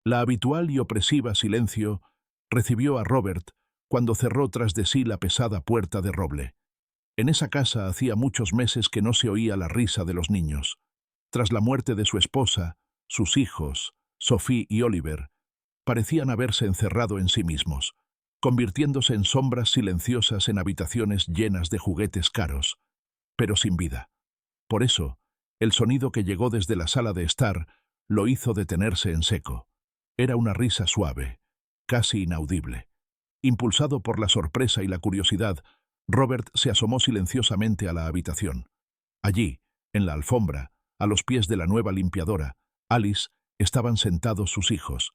La habitual y opresiva silencio recibió a Robert cuando cerró tras de sí la pesada puerta de roble. En esa casa hacía muchos meses que no se oía la risa de los niños. Tras la muerte de su esposa, sus hijos, Sophie y Oliver, parecían haberse encerrado en sí mismos, convirtiéndose en sombras silenciosas en habitaciones llenas de juguetes caros, pero sin vida. Por eso, el sonido que llegó desde la sala de estar lo hizo detenerse en seco. Era una risa suave, casi inaudible. Impulsado por la sorpresa y la curiosidad, Robert se asomó silenciosamente a la habitación. Allí, en la alfombra, a los pies de la nueva limpiadora, Alice, estaban sentados sus hijos.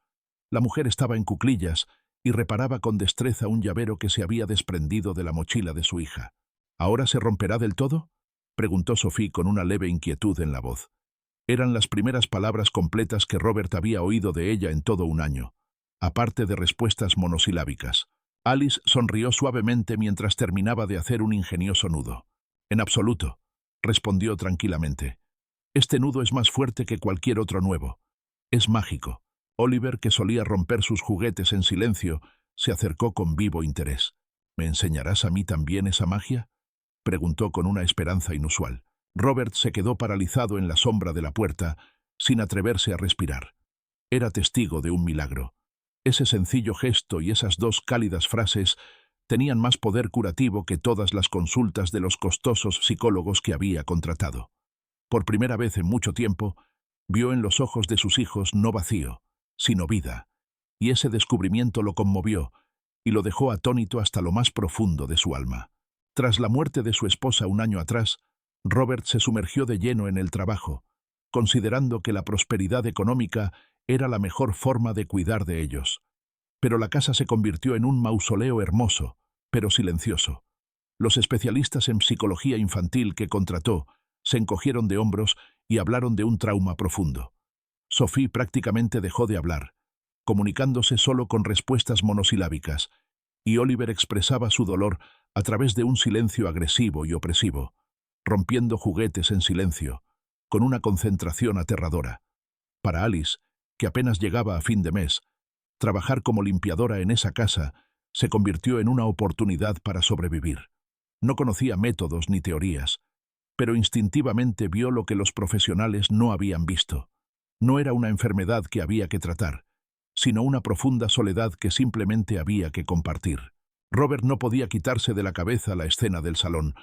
La mujer estaba en cuclillas y reparaba con destreza un llavero que se había desprendido de la mochila de su hija. ¿Ahora se romperá del todo?, preguntó Sophie con una leve inquietud en la voz. Eran las primeras palabras completas que Robert había oído de ella en todo un año, aparte de respuestas monosilábicas. Alice sonrió suavemente mientras terminaba de hacer un ingenioso nudo. En absoluto, respondió tranquilamente. Este nudo es más fuerte que cualquier otro nuevo. Es mágico. Oliver, que solía romper sus juguetes en silencio, se acercó con vivo interés. ¿Me enseñarás a mí también esa magia?, preguntó con una esperanza inusual. Robert se quedó paralizado en la sombra de la puerta, sin atreverse a respirar. Era testigo de un milagro. Ese sencillo gesto y esas dos cálidas frases tenían más poder curativo que todas las consultas de los costosos psicólogos que había contratado. Por primera vez en mucho tiempo, vio en los ojos de sus hijos no vacío, sino vida, y ese descubrimiento lo conmovió y lo dejó atónito hasta lo más profundo de su alma. Tras la muerte de su esposa un año atrás, Robert se sumergió de lleno en el trabajo, considerando que la prosperidad económica era la mejor forma de cuidar de ellos. Pero la casa se convirtió en un mausoleo hermoso, pero silencioso. Los especialistas en psicología infantil que contrató se encogieron de hombros y hablaron de un trauma profundo. Sophie prácticamente dejó de hablar, comunicándose solo con respuestas monosilábicas, y Oliver expresaba su dolor a través de un silencio agresivo y opresivo, rompiendo juguetes en silencio, con una concentración aterradora. Para Alice, que apenas llegaba a fin de mes, trabajar como limpiadora en esa casa se convirtió en una oportunidad para sobrevivir. No conocía métodos ni teorías, pero instintivamente vio lo que los profesionales no habían visto. No era una enfermedad que había que tratar, sino una profunda soledad que simplemente había que compartir. Robert no podía quitarse de la cabeza la escena del salón,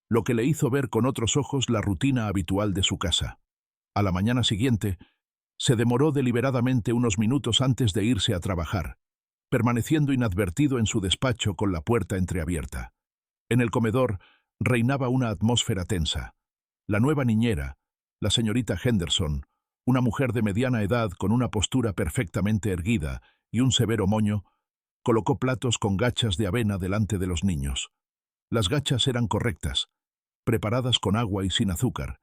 lo que le hizo ver con otros ojos la rutina habitual de su casa. A la mañana siguiente, se demoró deliberadamente unos minutos antes de irse a trabajar, permaneciendo inadvertido en su despacho con la puerta entreabierta. En el comedor reinaba una atmósfera tensa. La nueva niñera, la señorita Henderson, una mujer de mediana edad con una postura perfectamente erguida y un severo moño, colocó platos con gachas de avena delante de los niños. Las gachas eran correctas, preparadas con agua y sin azúcar,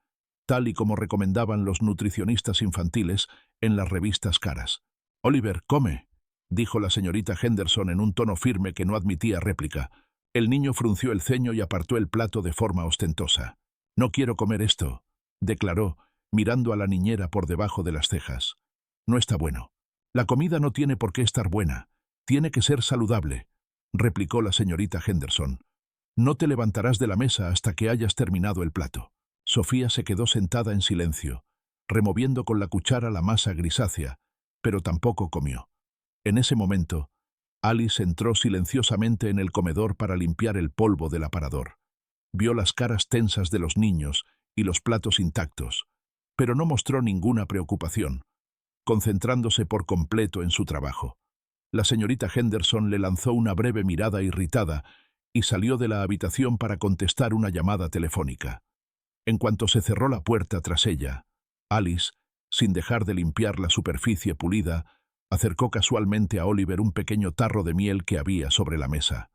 tal y como recomendaban los nutricionistas infantiles en las revistas caras. «Oliver, come», dijo la señorita Henderson en un tono firme que no admitía réplica. El niño frunció el ceño y apartó el plato de forma ostentosa. «No quiero comer esto», declaró, mirando a la niñera por debajo de las cejas. «No está bueno. La comida no tiene por qué estar buena. Tiene que ser saludable», replicó la señorita Henderson. «No te levantarás de la mesa hasta que hayas terminado el plato». Sofía se quedó sentada en silencio, removiendo con la cuchara la masa grisácea, pero tampoco comió. En ese momento, Alice entró silenciosamente en el comedor para limpiar el polvo del aparador. Vio las caras tensas de los niños y los platos intactos, pero no mostró ninguna preocupación, concentrándose por completo en su trabajo. La señorita Henderson le lanzó una breve mirada irritada y salió de la habitación para contestar una llamada telefónica. En cuanto se cerró la puerta tras ella, Alice, sin dejar de limpiar la superficie pulida, acercó casualmente a Oliver un pequeño tarro de miel que había sobre la mesa.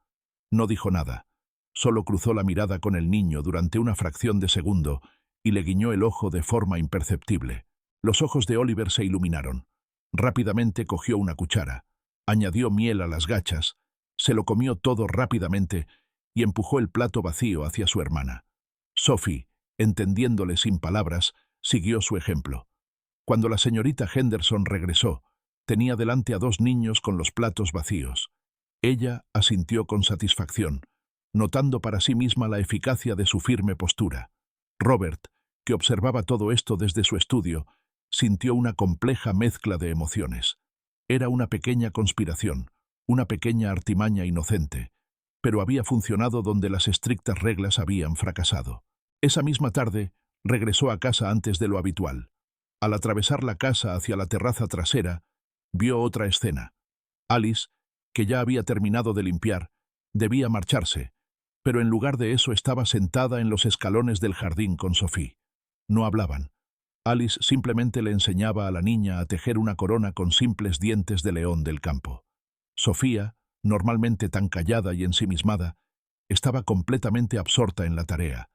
No dijo nada, solo cruzó la mirada con el niño durante una fracción de segundo y le guiñó el ojo de forma imperceptible. Los ojos de Oliver se iluminaron. Rápidamente cogió una cuchara, añadió miel a las gachas, se lo comió todo rápidamente y empujó el plato vacío hacia su hermana. Sophie, entendiéndole sin palabras, siguió su ejemplo. Cuando la señorita Henderson regresó, Tenía delante a dos niños con los platos vacíos. Ella asintió con satisfacción, notando para sí misma la eficacia de su firme postura. Robert, que observaba todo esto desde su estudio, sintió una compleja mezcla de emociones. Era una pequeña conspiración, una pequeña artimaña inocente, pero había funcionado donde las estrictas reglas habían fracasado. Esa misma tarde, regresó a casa antes de lo habitual. Al atravesar la casa hacia la terraza trasera, vio otra escena. Alice, que ya había terminado de limpiar, debía marcharse, pero en lugar de eso estaba sentada en los escalones del jardín con Sophie. No hablaban. Alice simplemente le enseñaba a la niña a tejer una corona con simples dientes de león del campo. Sofía, normalmente tan callada y ensimismada, estaba completamente absorta en la tarea,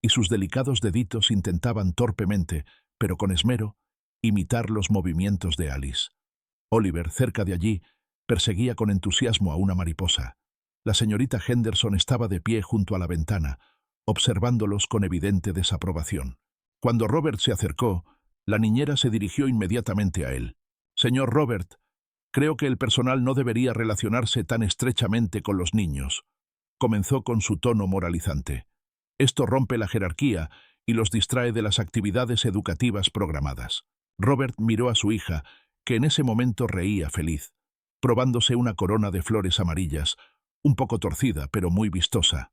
y sus delicados deditos intentaban torpemente, pero con esmero, imitar los movimientos de Alice. Oliver, cerca de allí, perseguía con entusiasmo a una mariposa. La señorita Henderson estaba de pie junto a la ventana, observándolos con evidente desaprobación. Cuando Robert se acercó, la niñera se dirigió inmediatamente a él. «Señor Robert, creo que el personal no debería relacionarse tan estrechamente con los niños», comenzó con su tono moralizante. «Esto rompe la jerarquía y los distrae de las actividades educativas programadas». Robert miró a su hija, que en ese momento reía feliz, probándose una corona de flores amarillas, un poco torcida, pero muy vistosa.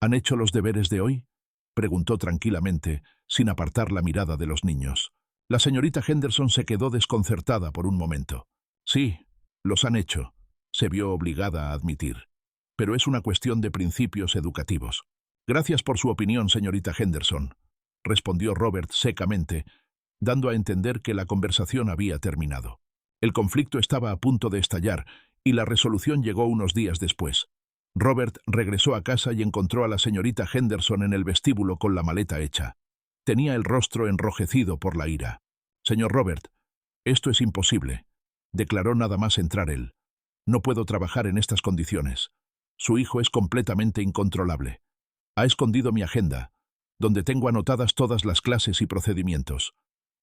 «¿Han hecho los deberes de hoy?», preguntó tranquilamente, sin apartar la mirada de los niños. La señorita Henderson se quedó desconcertada por un momento. «Sí, los han hecho», se vio obligada a admitir. «Pero es una cuestión de principios educativos». «Gracias por su opinión, señorita Henderson», respondió Robert secamente, dando a entender que la conversación había terminado. El conflicto estaba a punto de estallar, y la resolución llegó unos días después. Robert regresó a casa y encontró a la señorita Henderson en el vestíbulo con la maleta hecha. Tenía el rostro enrojecido por la ira. «Señor Robert, esto es imposible», declaró nada más entrar él. «No puedo trabajar en estas condiciones. Su hijo es completamente incontrolable. Ha escondido mi agenda, donde tengo anotadas todas las clases y procedimientos.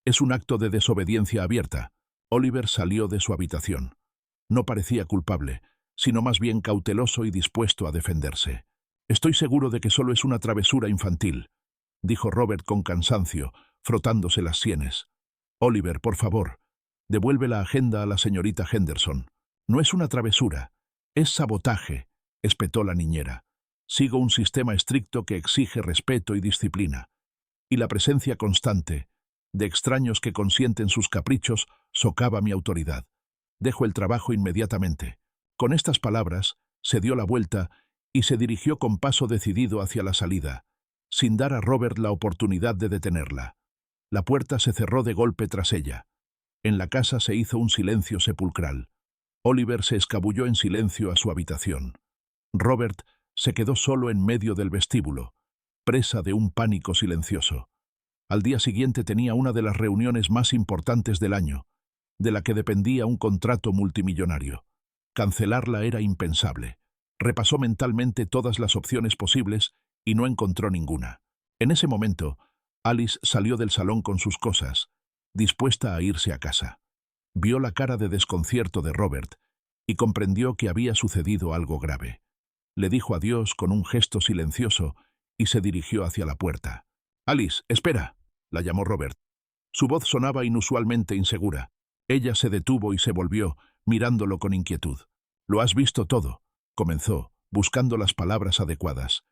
Es un acto de desobediencia abierta». Oliver salió de su habitación. No parecía culpable, sino más bien cauteloso y dispuesto a defenderse. «Estoy seguro de que solo es una travesura infantil», dijo Robert con cansancio, frotándose las sienes. «Oliver, por favor, devuelve la agenda a la señorita Henderson. No es una travesura, es sabotaje», espetó la niñera. «Sigo un sistema estricto que exige respeto y disciplina. Y la presencia constante de extraños que consienten sus caprichos socava mi autoridad. Dejo el trabajo inmediatamente». Con estas palabras, se dio la vuelta y se dirigió con paso decidido hacia la salida, sin dar a Robert la oportunidad de detenerla. La puerta se cerró de golpe tras ella. En la casa se hizo un silencio sepulcral. Oliver se escabulló en silencio a su habitación. Robert se quedó solo en medio del vestíbulo, presa de un pánico silencioso. Al día siguiente tenía una de las reuniones más importantes del año, de la que dependía un contrato multimillonario. Cancelarla era impensable. Repasó mentalmente todas las opciones posibles y no encontró ninguna. En ese momento, Alice salió del salón con sus cosas, dispuesta a irse a casa. Vio la cara de desconcierto de Robert y comprendió que había sucedido algo grave. Le dijo adiós con un gesto silencioso y se dirigió hacia la puerta. «Alice, espera», la llamó Robert. Su voz sonaba inusualmente insegura. Ella se detuvo y se volvió, mirándolo con inquietud. «Lo has visto todo», comenzó, buscando las palabras adecuadas.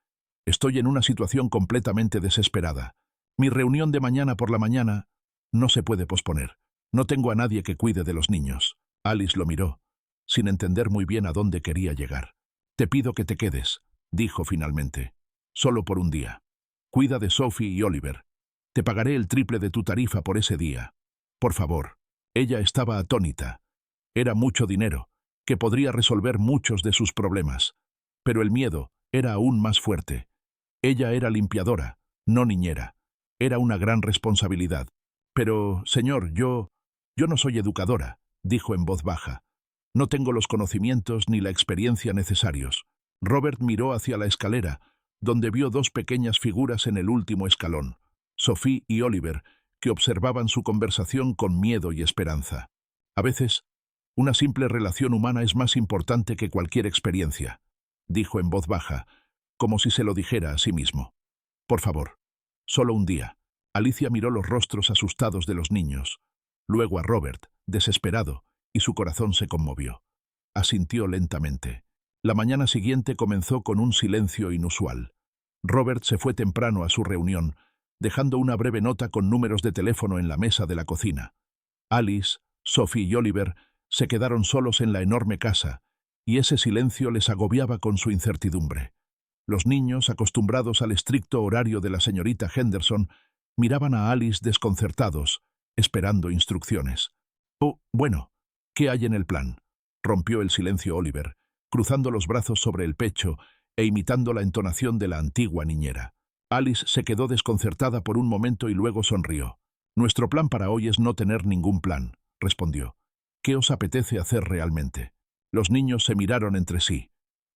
«Estoy en una situación completamente desesperada. Mi reunión de mañana por la mañana no se puede posponer. No tengo a nadie que cuide de los niños». Alice lo miró, sin entender muy bien a dónde quería llegar. «Te pido que te quedes», dijo finalmente. «Solo por un día. Cuida de Sophie y Oliver. Te pagaré el triple de tu tarifa por ese día. Por favor». Ella estaba atónita. Era mucho dinero, que podría resolver muchos de sus problemas. Pero el miedo era aún más fuerte. Ella era limpiadora, no niñera. Era una gran responsabilidad. «Pero, señor, yo no soy educadora», dijo en voz baja. «No tengo los conocimientos ni la experiencia necesarios». Robert miró hacia la escalera, donde vio dos pequeñas figuras en el último escalón, Sophie y Oliver, que observaban su conversación con miedo y esperanza. A veces, Una simple relación humana es más importante que cualquier experiencia, dijo en voz baja, como si se lo dijera a sí mismo. Por favor, solo un día. Alicia miró los rostros asustados de los niños, luego a Robert, desesperado, y su corazón se conmovió. Asintió lentamente. La mañana siguiente comenzó con un silencio inusual. Robert se fue temprano a su reunión, dejando una breve nota con números de teléfono en la mesa de la cocina. Alice, Sophie y Oliver se quedaron solos en la enorme casa, y ese silencio les agobiaba con su incertidumbre. Los niños, acostumbrados al estricto horario de la señorita Henderson, miraban a Alice desconcertados, esperando instrucciones. «Oh, bueno, ¿qué hay en el plan?», rompió el silencio Oliver, cruzando los brazos sobre el pecho e imitando la entonación de la antigua niñera. Alice se quedó desconcertada por un momento y luego sonrió. «Nuestro plan para hoy es no tener ningún plan», respondió. «¿Qué os apetece hacer realmente?». Los niños se miraron entre sí.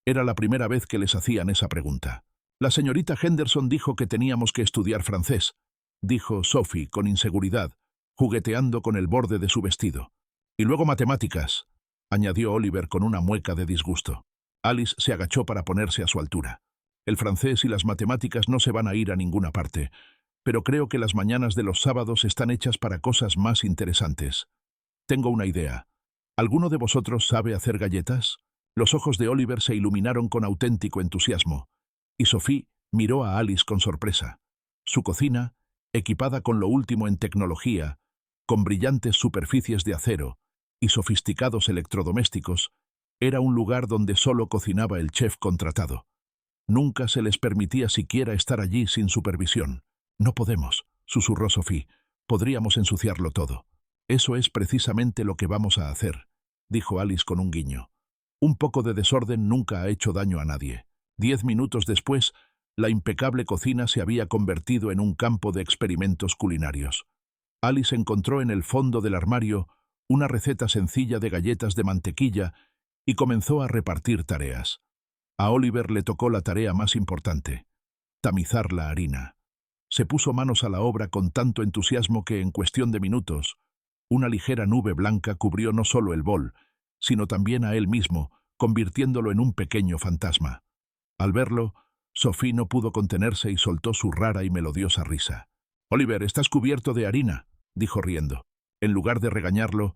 Era la primera vez que les hacían esa pregunta. «La señorita Henderson dijo que teníamos que estudiar francés», dijo Sophie con inseguridad, jugueteando con el borde de su vestido. «Y luego matemáticas», añadió Oliver con una mueca de disgusto. Alice se agachó para ponerse a su altura. «El francés y las matemáticas no se van a ir a ninguna parte, pero creo que las mañanas de los sábados están hechas para cosas más interesantes. Tengo una idea. ¿Alguno de vosotros sabe hacer galletas?». Los ojos de Oliver se iluminaron con auténtico entusiasmo, y Sophie miró a Alice con sorpresa. Su cocina, equipada con lo último en tecnología, con brillantes superficies de acero y sofisticados electrodomésticos, era un lugar donde solo cocinaba el chef contratado. Nunca se les permitía siquiera estar allí sin supervisión. «No podemos», susurró Sophie. «Podríamos ensuciarlo todo». «Eso es precisamente lo que vamos a hacer», dijo Alice con un guiño. «Un poco de desorden nunca ha hecho daño a nadie». 10 minutos después, la impecable cocina se había convertido en un campo de experimentos culinarios. Alice encontró en el fondo del armario una receta sencilla de galletas de mantequilla y comenzó a repartir tareas. A Oliver le tocó la tarea más importante: tamizar la harina. Se puso manos a la obra con tanto entusiasmo que, en cuestión de minutos, una ligera nube blanca cubrió no solo el bol, sino también a él mismo, convirtiéndolo en un pequeño fantasma. Al verlo, Sophie no pudo contenerse y soltó su rara y melodiosa risa. «Oliver, estás cubierto de harina», dijo riendo. En lugar de regañarlo,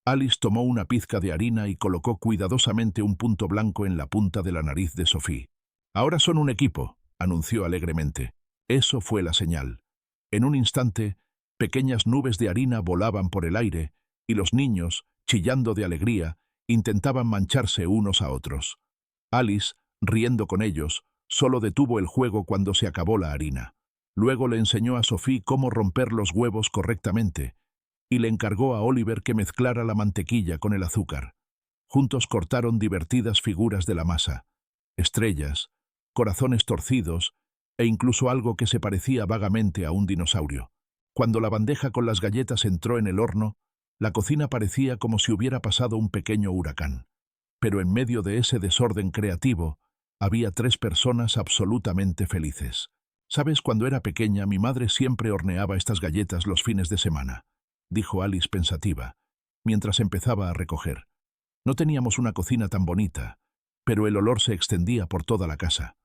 Alice tomó una pizca de harina y colocó cuidadosamente un punto blanco en la punta de la nariz de Sophie. «Ahora son un equipo», anunció alegremente. Eso fue la señal. En un instante, pequeñas nubes de harina volaban por el aire y los niños, chillando de alegría, intentaban mancharse unos a otros. Alice, riendo con ellos, solo detuvo el juego cuando se acabó la harina. Luego le enseñó a Sophie cómo romper los huevos correctamente y le encargó a Oliver que mezclara la mantequilla con el azúcar. Juntos cortaron divertidas figuras de la masa: estrellas, corazones torcidos e incluso algo que se parecía vagamente a un dinosaurio. Cuando la bandeja con las galletas entró en el horno, la cocina parecía como si hubiera pasado un pequeño huracán. Pero en medio de ese desorden creativo, había 3 personas absolutamente felices. «¿Sabes, cuando era pequeña, mi madre siempre horneaba estas galletas los fines de semana?», dijo Alice pensativa, mientras empezaba a recoger. «No teníamos una cocina tan bonita, pero el olor se extendía por toda la casa».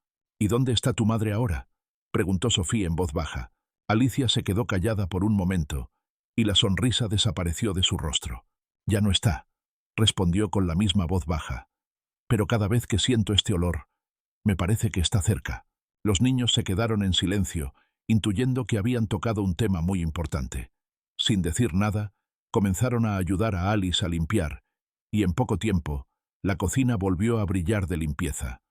«¿Y dónde está tu madre ahora?», preguntó Sophie en voz baja. Alicia se quedó callada por un momento, y la sonrisa desapareció de su rostro. «Ya no está», respondió con la misma voz baja. «Pero cada vez que siento este olor, me parece que está cerca». Los niños se quedaron en silencio, intuyendo que habían tocado un tema muy importante. Sin decir nada, comenzaron a ayudar a Alice a limpiar, y en poco tiempo, la cocina volvió a brillar de limpieza.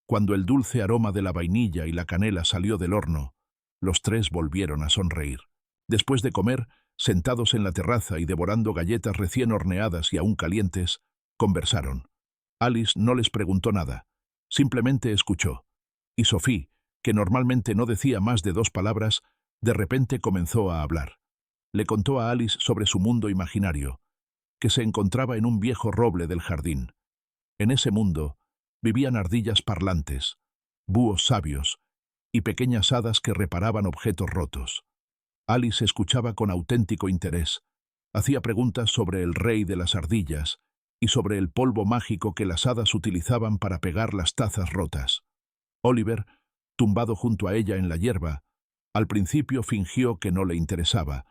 Cuando el dulce aroma de la vainilla y la canela salió del horno, los 3 volvieron a sonreír. Después de comer, sentados en la terraza y devorando galletas recién horneadas y aún calientes, conversaron. Alice no les preguntó nada, simplemente escuchó. Y Sophie, que normalmente no decía más de 2 palabras, de repente comenzó a hablar. Le contó a Alice sobre su mundo imaginario, que se encontraba en un viejo roble del jardín. En ese mundo vivían ardillas parlantes, búhos sabios y pequeñas hadas que reparaban objetos rotos. Alice escuchaba con auténtico interés. Hacía preguntas sobre el rey de las ardillas y sobre el polvo mágico que las hadas utilizaban para pegar las tazas rotas. Oliver, tumbado junto a ella en la hierba, al principio fingió que no le interesaba,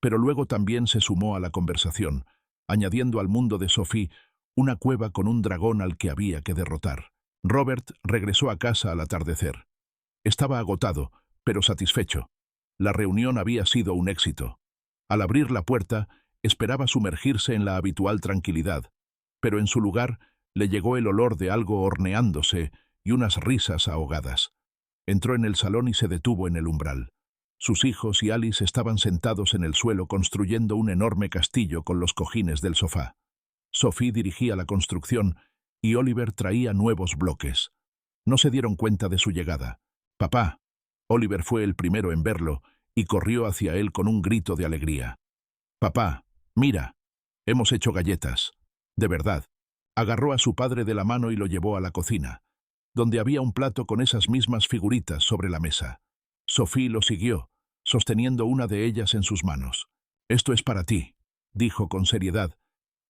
pero luego también se sumó a la conversación, añadiendo al mundo de Sophie una cueva con un dragón al que había que derrotar. Robert regresó a casa al atardecer. Estaba agotado, pero satisfecho. La reunión había sido un éxito. Al abrir la puerta, esperaba sumergirse en la habitual tranquilidad, pero en su lugar le llegó el olor de algo horneándose y unas risas ahogadas. Entró en el salón y se detuvo en el umbral. Sus hijos y Alice estaban sentados en el suelo construyendo un enorme castillo con los cojines del sofá. Sophie dirigía la construcción y Oliver traía nuevos bloques. No se dieron cuenta de su llegada. «Papá». Oliver fue el primero en verlo y corrió hacia él con un grito de alegría. «Papá, mira, hemos hecho galletas. De verdad». Agarró a su padre de la mano y lo llevó a la cocina, donde había un plato con esas mismas figuritas sobre la mesa. Sophie lo siguió, sosteniendo una de ellas en sus manos. «Esto es para ti», dijo con seriedad,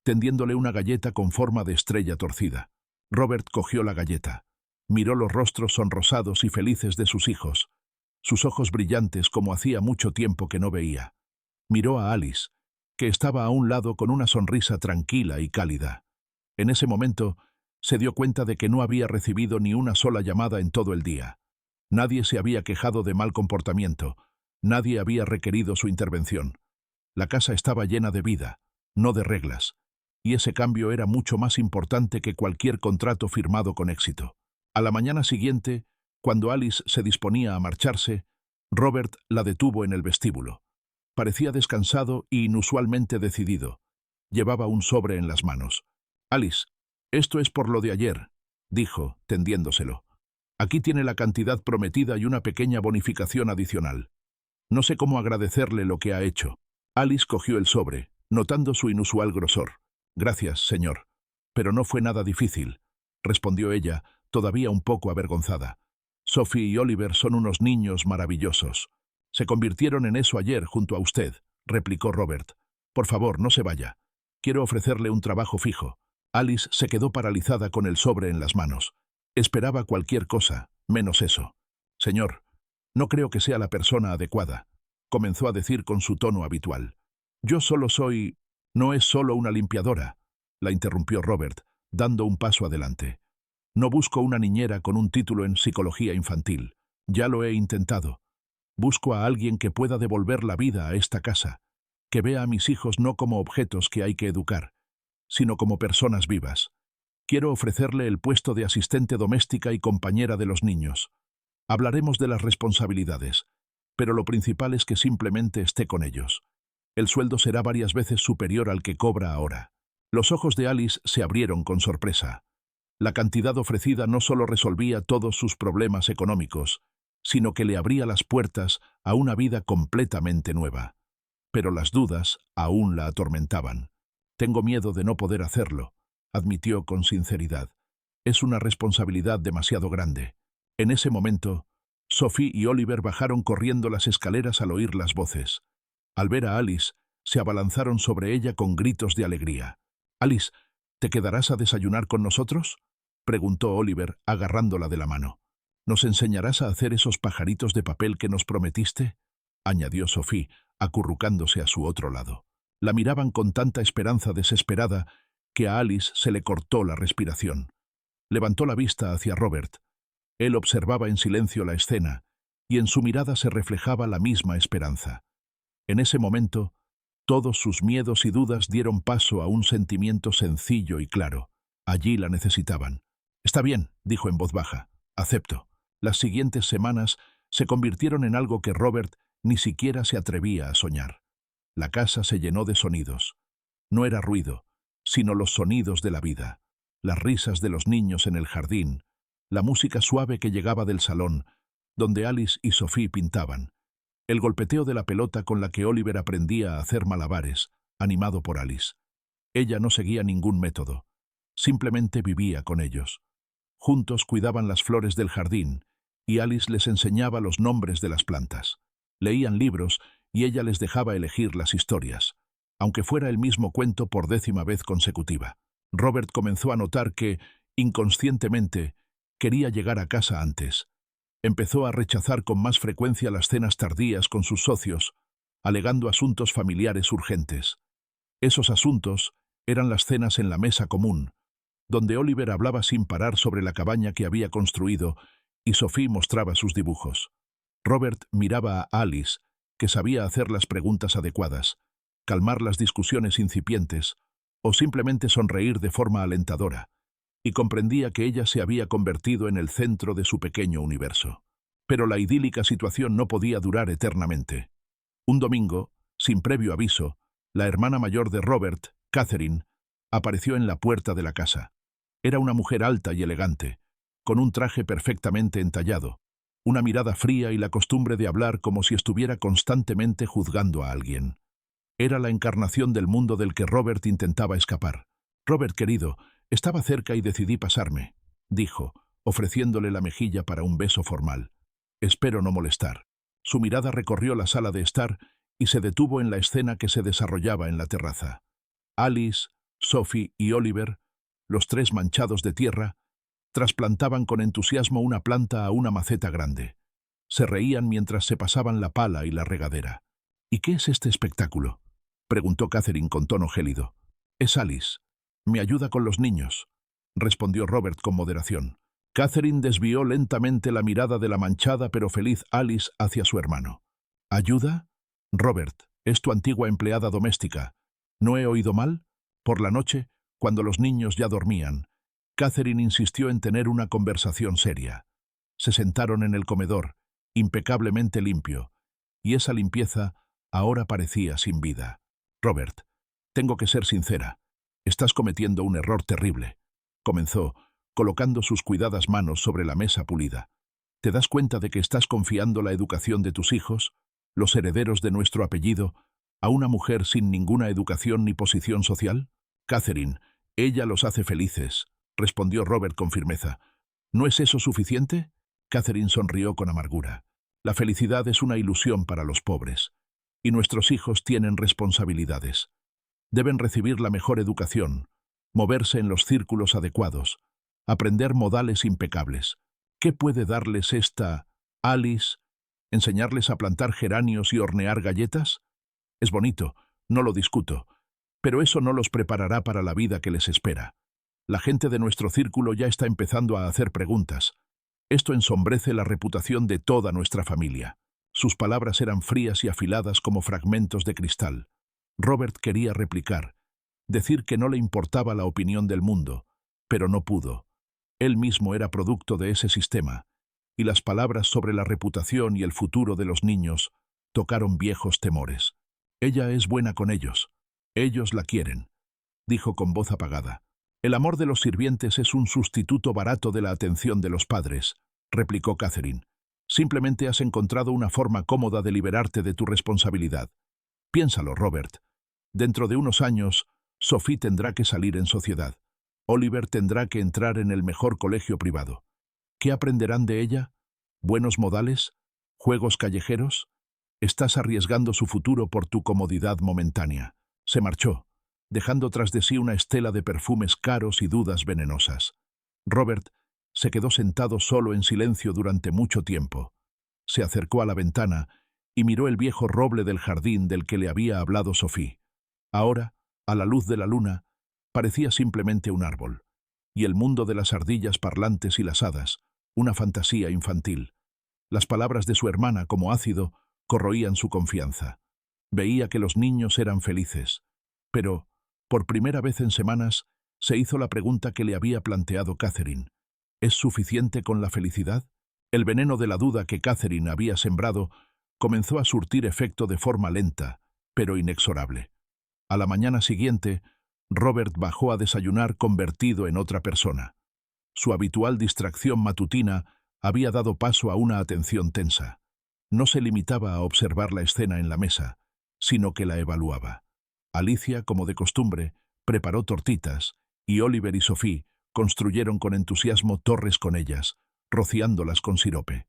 tendiéndole una galleta con forma de estrella torcida. Robert cogió la galleta. Miró los rostros sonrosados y felices de sus hijos, sus ojos brillantes como hacía mucho tiempo que no veía. Miró a Alice, que estaba a un lado con una sonrisa tranquila y cálida. En ese momento, se dio cuenta de que no había recibido ni una sola llamada en todo el día. Nadie se había quejado de mal comportamiento, nadie había requerido su intervención. La casa estaba llena de vida, no de reglas, y ese cambio era mucho más importante que cualquier contrato firmado con éxito. A la mañana siguiente, cuando Alice se disponía a marcharse, Robert la detuvo en el vestíbulo. Parecía descansado y inusualmente decidido. Llevaba un sobre en las manos. «Alice, esto es por lo de ayer», dijo, tendiéndoselo. «Aquí tiene la cantidad prometida y una pequeña bonificación adicional. No sé cómo agradecerle lo que ha hecho». Alice cogió el sobre, notando su inusual grosor. «Gracias, señor. Pero no fue nada difícil», respondió ella, todavía un poco avergonzada. «Sophie y Oliver son unos niños maravillosos. Se convirtieron en eso ayer junto a usted», replicó Robert. «Por favor, no se vaya. Quiero ofrecerle un trabajo fijo». Alice se quedó paralizada con el sobre en las manos. Esperaba cualquier cosa, menos eso. «Señor, no creo que sea la persona adecuada», comenzó a decir con su tono habitual. «Yo solo soy... No es solo una limpiadora», la interrumpió Robert, dando un paso adelante. «No busco una niñera con un título en psicología infantil. Ya lo he intentado. Busco a alguien que pueda devolver la vida a esta casa, que vea a mis hijos no como objetos que hay que educar, sino como personas vivas. Quiero ofrecerle el puesto de asistente doméstica y compañera de los niños. Hablaremos de las responsabilidades, pero lo principal es que simplemente esté con ellos. El sueldo será varias veces superior al que cobra ahora». Los ojos de Alice se abrieron con sorpresa. La cantidad ofrecida no solo resolvía todos sus problemas económicos, sino que le abría las puertas a una vida completamente nueva. Pero las dudas aún la atormentaban. «Tengo miedo de no poder hacerlo», admitió con sinceridad. «Es una responsabilidad demasiado grande». En ese momento, Sophie y Oliver bajaron corriendo las escaleras al oír las voces. Al ver a Alice, se abalanzaron sobre ella con gritos de alegría. «Alice, ¿te quedarás a desayunar con nosotros?», preguntó Oliver, agarrándola de la mano. «¿Nos enseñarás a hacer esos pajaritos de papel que nos prometiste?», añadió Sophie, acurrucándose a su otro lado. La miraban con tanta esperanza desesperada que a Alice se le cortó la respiración. Levantó la vista hacia Robert. Él observaba en silencio la escena, y en su mirada se reflejaba la misma esperanza. En ese momento, todos sus miedos y dudas dieron paso a un sentimiento sencillo y claro. Allí la necesitaban. «Está bien», dijo en voz baja. «Acepto». Las siguientes semanas se convirtieron en algo que Robert ni siquiera se atrevía a soñar. La casa se llenó de sonidos. No era ruido, sino los sonidos de la vida, las risas de los niños en el jardín, la música suave que llegaba del salón, donde Alice y Sophie pintaban, el golpeteo de la pelota con la que Oliver aprendía a hacer malabares, animado por Alice. Ella no seguía ningún método, simplemente vivía con ellos. Juntos cuidaban las flores del jardín, y Alice les enseñaba los nombres de las plantas. Leían libros y ella les dejaba elegir las historias, aunque fuera el mismo cuento por 10ª vez consecutiva. Robert comenzó a notar que, inconscientemente, quería llegar a casa antes. Empezó a rechazar con más frecuencia las cenas tardías con sus socios, alegando asuntos familiares urgentes. Esos asuntos eran las cenas en la mesa común, donde Oliver hablaba sin parar sobre la cabaña que había construido y Sophie mostraba sus dibujos. Robert miraba a Alice, que sabía hacer las preguntas adecuadas, calmar las discusiones incipientes o simplemente sonreír de forma alentadora, y comprendía que ella se había convertido en el centro de su pequeño universo. Pero la idílica situación no podía durar eternamente. Un domingo, sin previo aviso, la hermana mayor de Robert, Catherine, apareció en la puerta de la casa. Era una mujer alta y elegante, con un traje perfectamente entallado, una mirada fría y la costumbre de hablar como si estuviera constantemente juzgando a alguien. Era la encarnación del mundo del que Robert intentaba escapar. «Robert, querido, estaba cerca y decidí pasarme», dijo, ofreciéndole la mejilla para un beso formal. «Espero no molestar». Su mirada recorrió la sala de estar y se detuvo en la escena que se desarrollaba en la terraza. Alice, Sophie y Oliver, los tres manchados de tierra, trasplantaban con entusiasmo una planta a una maceta grande. Se reían mientras se pasaban la pala y la regadera. «¿Y qué es este espectáculo?», preguntó Catherine con tono gélido. «Es Alice. Me ayuda con los niños», respondió Robert con moderación. Catherine desvió lentamente la mirada de la manchada pero feliz Alice hacia su hermano. «¿Ayuda? Robert, es tu antigua empleada doméstica. ¿No he oído mal?» Por la noche, cuando los niños ya dormían, Catherine insistió en tener una conversación seria. Se sentaron en el comedor, impecablemente limpio, y esa limpieza ahora parecía sin vida. «Robert, tengo que ser sincera. Estás cometiendo un error terrible», comenzó, colocando sus cuidadas manos sobre la mesa pulida. «¿Te das cuenta de que estás confiando la educación de tus hijos, los herederos de nuestro apellido, a una mujer sin ninguna educación ni posición social?» «Catherine, ella los hace felices», respondió Robert con firmeza. «¿No es eso suficiente?» Catherine sonrió con amargura. «La felicidad es una ilusión para los pobres, y nuestros hijos tienen responsabilidades. Deben recibir la mejor educación, moverse en los círculos adecuados, aprender modales impecables. ¿Qué puede darles esta Alice? ¿Enseñarles a plantar geranios y hornear galletas? Es bonito, no lo discuto, pero eso no los preparará para la vida que les espera. La gente de nuestro círculo ya está empezando a hacer preguntas. Esto ensombrece la reputación de toda nuestra familia». Sus palabras eran frías y afiladas como fragmentos de cristal. Robert quería replicar, decir que no le importaba la opinión del mundo, pero no pudo. Él mismo era producto de ese sistema, y las palabras sobre la reputación y el futuro de los niños tocaron viejos temores. «Ella es buena con ellos. Ellos la quieren», dijo con voz apagada. «El amor de los sirvientes es un sustituto barato de la atención de los padres», replicó Catherine. «Simplemente has encontrado una forma cómoda de liberarte de tu responsabilidad. Piénsalo, Robert. Dentro de unos años, Sophie tendrá que salir en sociedad. Oliver tendrá que entrar en el mejor colegio privado. ¿Qué aprenderán de ella? ¿Buenos modales? ¿Juegos callejeros? Estás arriesgando su futuro por tu comodidad momentánea». Se marchó, dejando tras de sí una estela de perfumes caros y dudas venenosas. Robert se quedó sentado solo en silencio durante mucho tiempo. Se acercó a la ventana y miró el viejo roble del jardín del que le había hablado Sophie. Ahora, a la luz de la luna, parecía simplemente un árbol, y el mundo de las ardillas parlantes y las hadas, una fantasía infantil. Las palabras de su hermana, como ácido, corroían su confianza. Veía que los niños eran felices, pero, por primera vez en semanas, se hizo la pregunta que le había planteado Catherine. ¿Es suficiente con la felicidad? El veneno de la duda que Catherine había sembrado comenzó a surtir efecto de forma lenta, pero inexorable. A la mañana siguiente, Robert bajó a desayunar convertido en otra persona. Su habitual distracción matutina había dado paso a una atención tensa. No se limitaba a observar la escena en la mesa, sino que la evaluaba. Alicia, como de costumbre, preparó tortitas, y Oliver y Sophie construyeron con entusiasmo torres con ellas, rociándolas con sirope.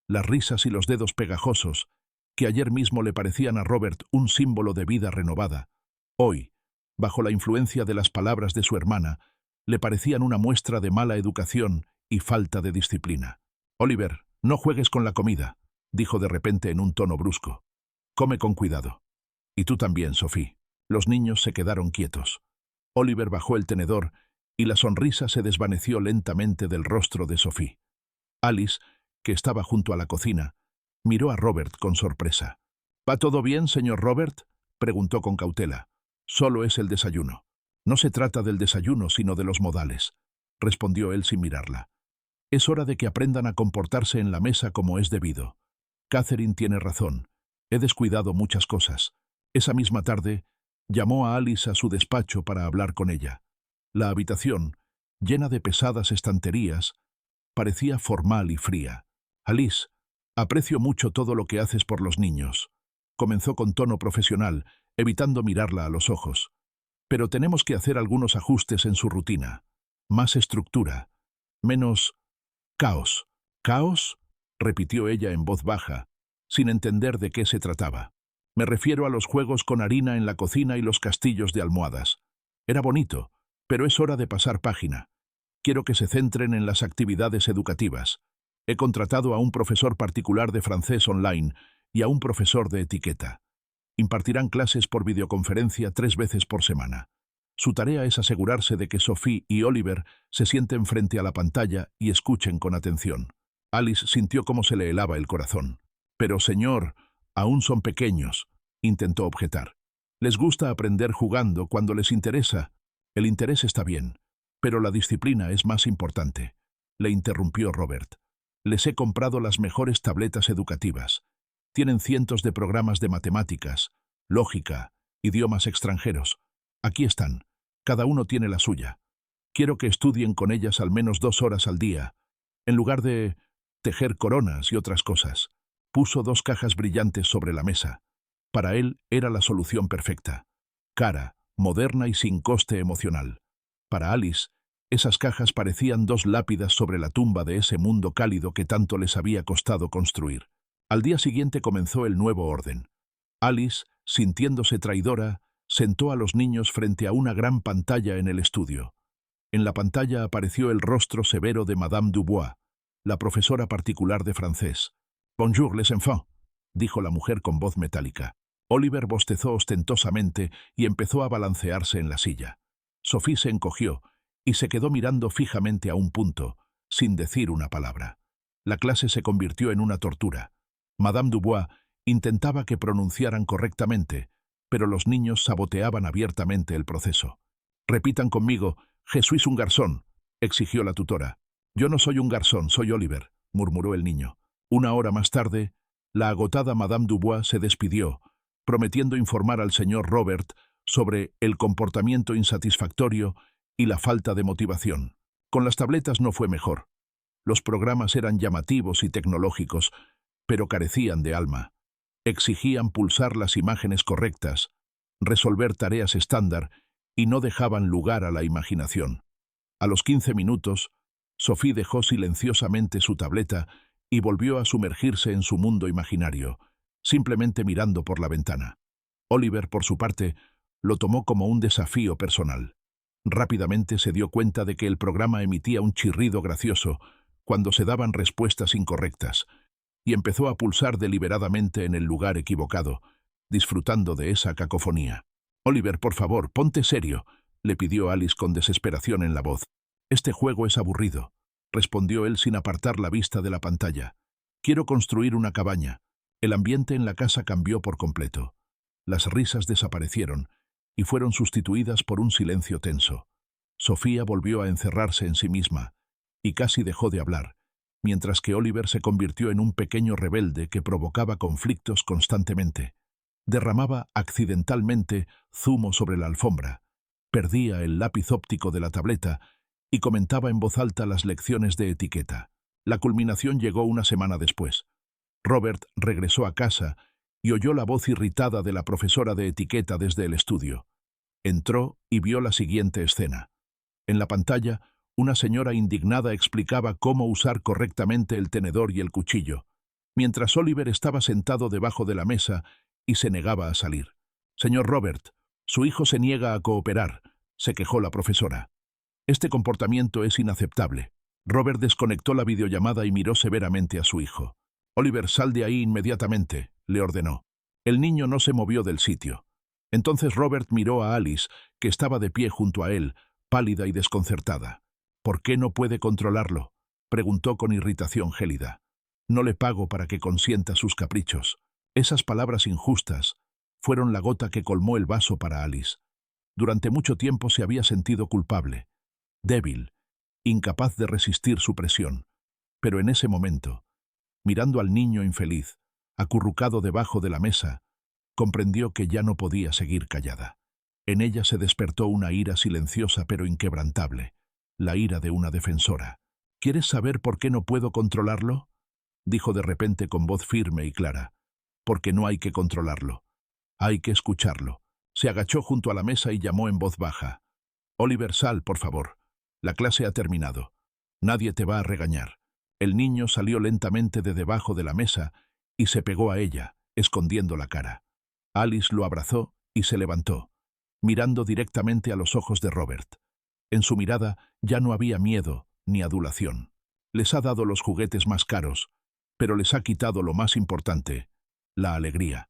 Las risas y los dedos pegajosos, que ayer mismo le parecían a Robert un símbolo de vida renovada, hoy, bajo la influencia de las palabras de su hermana, Le parecían una muestra de mala educación y falta de disciplina. «Oliver, no juegues con la comida», dijo de repente en un tono brusco. «Come con cuidado. Y tú también, Sophie». Los niños se quedaron quietos. Oliver bajó el tenedor y la sonrisa se desvaneció lentamente del rostro de Sophie. Alice, que estaba junto a la cocina, miró a Robert con sorpresa. «¿Va todo bien, señor Robert?», preguntó con cautela. «Solo es el desayuno». «No se trata del desayuno, sino de los modales», respondió él sin mirarla. «Es hora de que aprendan a comportarse en la mesa como es debido. Catherine tiene razón. He descuidado muchas cosas». Esa misma tarde, llamó a Alice a su despacho para hablar con ella. La habitación, llena de pesadas estanterías, parecía formal y fría. «Alice, aprecio mucho todo lo que haces por los niños», comenzó con tono profesional, evitando mirarla a los ojos. «Pero tenemos que hacer algunos ajustes en su rutina. Más estructura. Menos caos». «¿Caos?», repitió ella en voz baja, sin entender de qué se trataba. «Me refiero a los juegos con harina en la cocina y los castillos de almohadas. Era bonito, pero es hora de pasar página. Quiero que se centren en las actividades educativas. He contratado a un profesor particular de francés online y a un profesor de etiqueta. Impartirán clases por videoconferencia 3 veces por semana. Su tarea es asegurarse de que Sophie y Oliver se sienten frente a la pantalla y escuchen con atención». Alice sintió cómo se le helaba el corazón. «Pero, señor, aún son pequeños», intentó objetar. «Les gusta aprender jugando cuando les interesa». «El interés está bien, pero la disciplina es más importante», le interrumpió Robert. «Les he comprado las mejores tabletas educativas. Tienen cientos de programas de matemáticas, lógica, idiomas extranjeros. Aquí están. Cada uno tiene la suya. Quiero que estudien con ellas al menos 2 horas al día, en lugar de tejer coronas y otras cosas». Puso 2 cajas brillantes sobre la mesa. Para él era la solución perfecta. Cara, moderna y sin coste emocional. Para Alice, esas cajas parecían 2 lápidas sobre la tumba de ese mundo cálido que tanto les había costado construir. Al día siguiente comenzó el nuevo orden. Alice, sintiéndose traidora, sentó a los niños frente a una gran pantalla en el estudio. En la pantalla apareció el rostro severo de Madame Dubois, la profesora particular de francés. «Bonjour, les enfants», dijo la mujer con voz metálica. Oliver bostezó ostentosamente y empezó a balancearse en la silla. Sophie se encogió y se quedó mirando fijamente a un punto, sin decir una palabra. La clase se convirtió en una tortura. Madame Dubois intentaba que pronunciaran correctamente, pero los niños saboteaban abiertamente el proceso. «Repitan conmigo, je suis un garzón», exigió la tutora. «Yo no soy un garzón, soy Oliver», murmuró el niño. 1 hora más tarde, la agotada Madame Dubois se despidió, prometiendo informar al señor Robert sobre el comportamiento insatisfactorio y la falta de motivación. Con las tabletas no fue mejor. Los programas eran llamativos y tecnológicos, pero carecían de alma. Exigían pulsar las imágenes correctas, resolver tareas estándar y no dejaban lugar a la imaginación. A los 15 minutos, Sophie dejó silenciosamente su tableta y volvió a sumergirse en su mundo imaginario, simplemente mirando por la ventana. Oliver, por su parte, lo tomó como un desafío personal. Rápidamente se dio cuenta de que el programa emitía un chirrido gracioso cuando se daban respuestas incorrectas, y empezó a pulsar deliberadamente en el lugar equivocado, disfrutando de esa cacofonía. «Oliver, por favor, ponte serio», le pidió Alice con desesperación en la voz. «Este juego es aburrido», respondió él sin apartar la vista de la pantalla. «Quiero construir una cabaña». El ambiente en la casa cambió por completo. Las risas desaparecieron y fueron sustituidas por un silencio tenso. Sofía volvió a encerrarse en sí misma y casi dejó de hablar, mientras que Oliver se convirtió en un pequeño rebelde que provocaba conflictos constantemente. Derramaba accidentalmente zumo sobre la alfombra, perdía el lápiz óptico de la tableta y comentaba en voz alta las lecciones de etiqueta. La culminación llegó 1 semana después. Robert regresó a casa y oyó la voz irritada de la profesora de etiqueta desde el estudio. Entró y vio la siguiente escena. En la pantalla, una señora indignada explicaba cómo usar correctamente el tenedor y el cuchillo, mientras Oliver estaba sentado debajo de la mesa y se negaba a salir. «Señor Robert, su hijo se niega a cooperar», se quejó la profesora. Este comportamiento es inaceptable. Robert desconectó la videollamada y miró severamente a su hijo. Oliver, sal de ahí inmediatamente, le ordenó. El niño no se movió del sitio. Entonces Robert miró a Alice, que estaba de pie junto a él, pálida y desconcertada. ¿Por qué no puede controlarlo?, preguntó con irritación gélida. No le pago para que consienta sus caprichos. Esas palabras injustas fueron la gota que colmó el vaso para Alice. Durante mucho tiempo se había sentido culpable, débil, incapaz de resistir su presión. Pero en ese momento, mirando al niño infeliz, acurrucado debajo de la mesa, comprendió que ya no podía seguir callada. En ella se despertó una ira silenciosa pero inquebrantable, la ira de una defensora. ¿Quieres saber por qué no puedo controlarlo?, dijo de repente con voz firme y clara. Porque no hay que controlarlo. Hay que escucharlo. Se agachó junto a la mesa y llamó en voz baja. Oliver, sal, por favor. La clase ha terminado. Nadie te va a regañar. El niño salió lentamente de debajo de la mesa y se pegó a ella, escondiendo la cara. Alice lo abrazó y se levantó, mirando directamente a los ojos de Robert. En su mirada ya no había miedo ni adulación. Les ha dado los juguetes más caros, pero les ha quitado lo más importante, la alegría.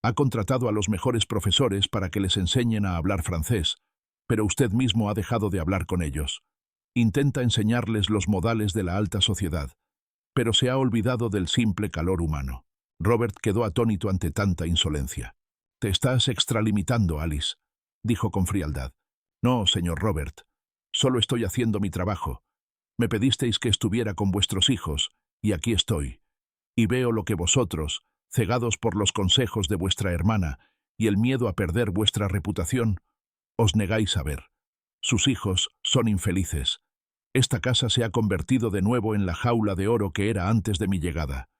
Ha contratado a los mejores profesores para que les enseñen a hablar francés, pero usted mismo ha dejado de hablar con ellos. Intenta enseñarles los modales de la alta sociedad, pero se ha olvidado del simple calor humano. Robert quedó atónito ante tanta insolencia. «Te estás extralimitando, Alice», dijo con frialdad. «No, señor Robert. Solo estoy haciendo mi trabajo. Me pedisteis que estuviera con vuestros hijos, y aquí estoy. Y veo lo que vosotros, cegados por los consejos de vuestra hermana y el miedo a perder vuestra reputación, os negáis a ver. Sus hijos son infelices. Esta casa se ha convertido de nuevo en la jaula de oro que era antes de mi llegada.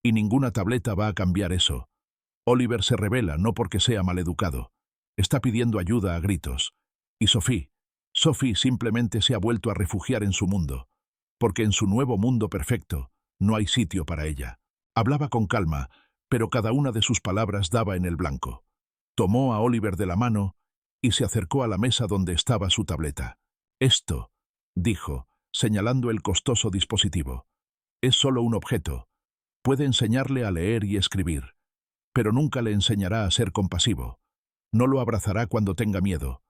Y ninguna tableta va a cambiar eso. Oliver se rebela no porque sea maleducado. Está pidiendo ayuda a gritos. Y Sophie simplemente se ha vuelto a refugiar en su mundo, porque en su nuevo mundo perfecto no hay sitio para ella. Hablaba con calma, pero cada una de sus palabras daba en el blanco. Tomó a Oliver de la mano y se acercó a la mesa donde estaba su tableta. «Esto», dijo, señalando el costoso dispositivo, «es solo un objeto. Puede enseñarle a leer y escribir, pero nunca le enseñará a ser compasivo. No lo abrazará cuando tenga miedo.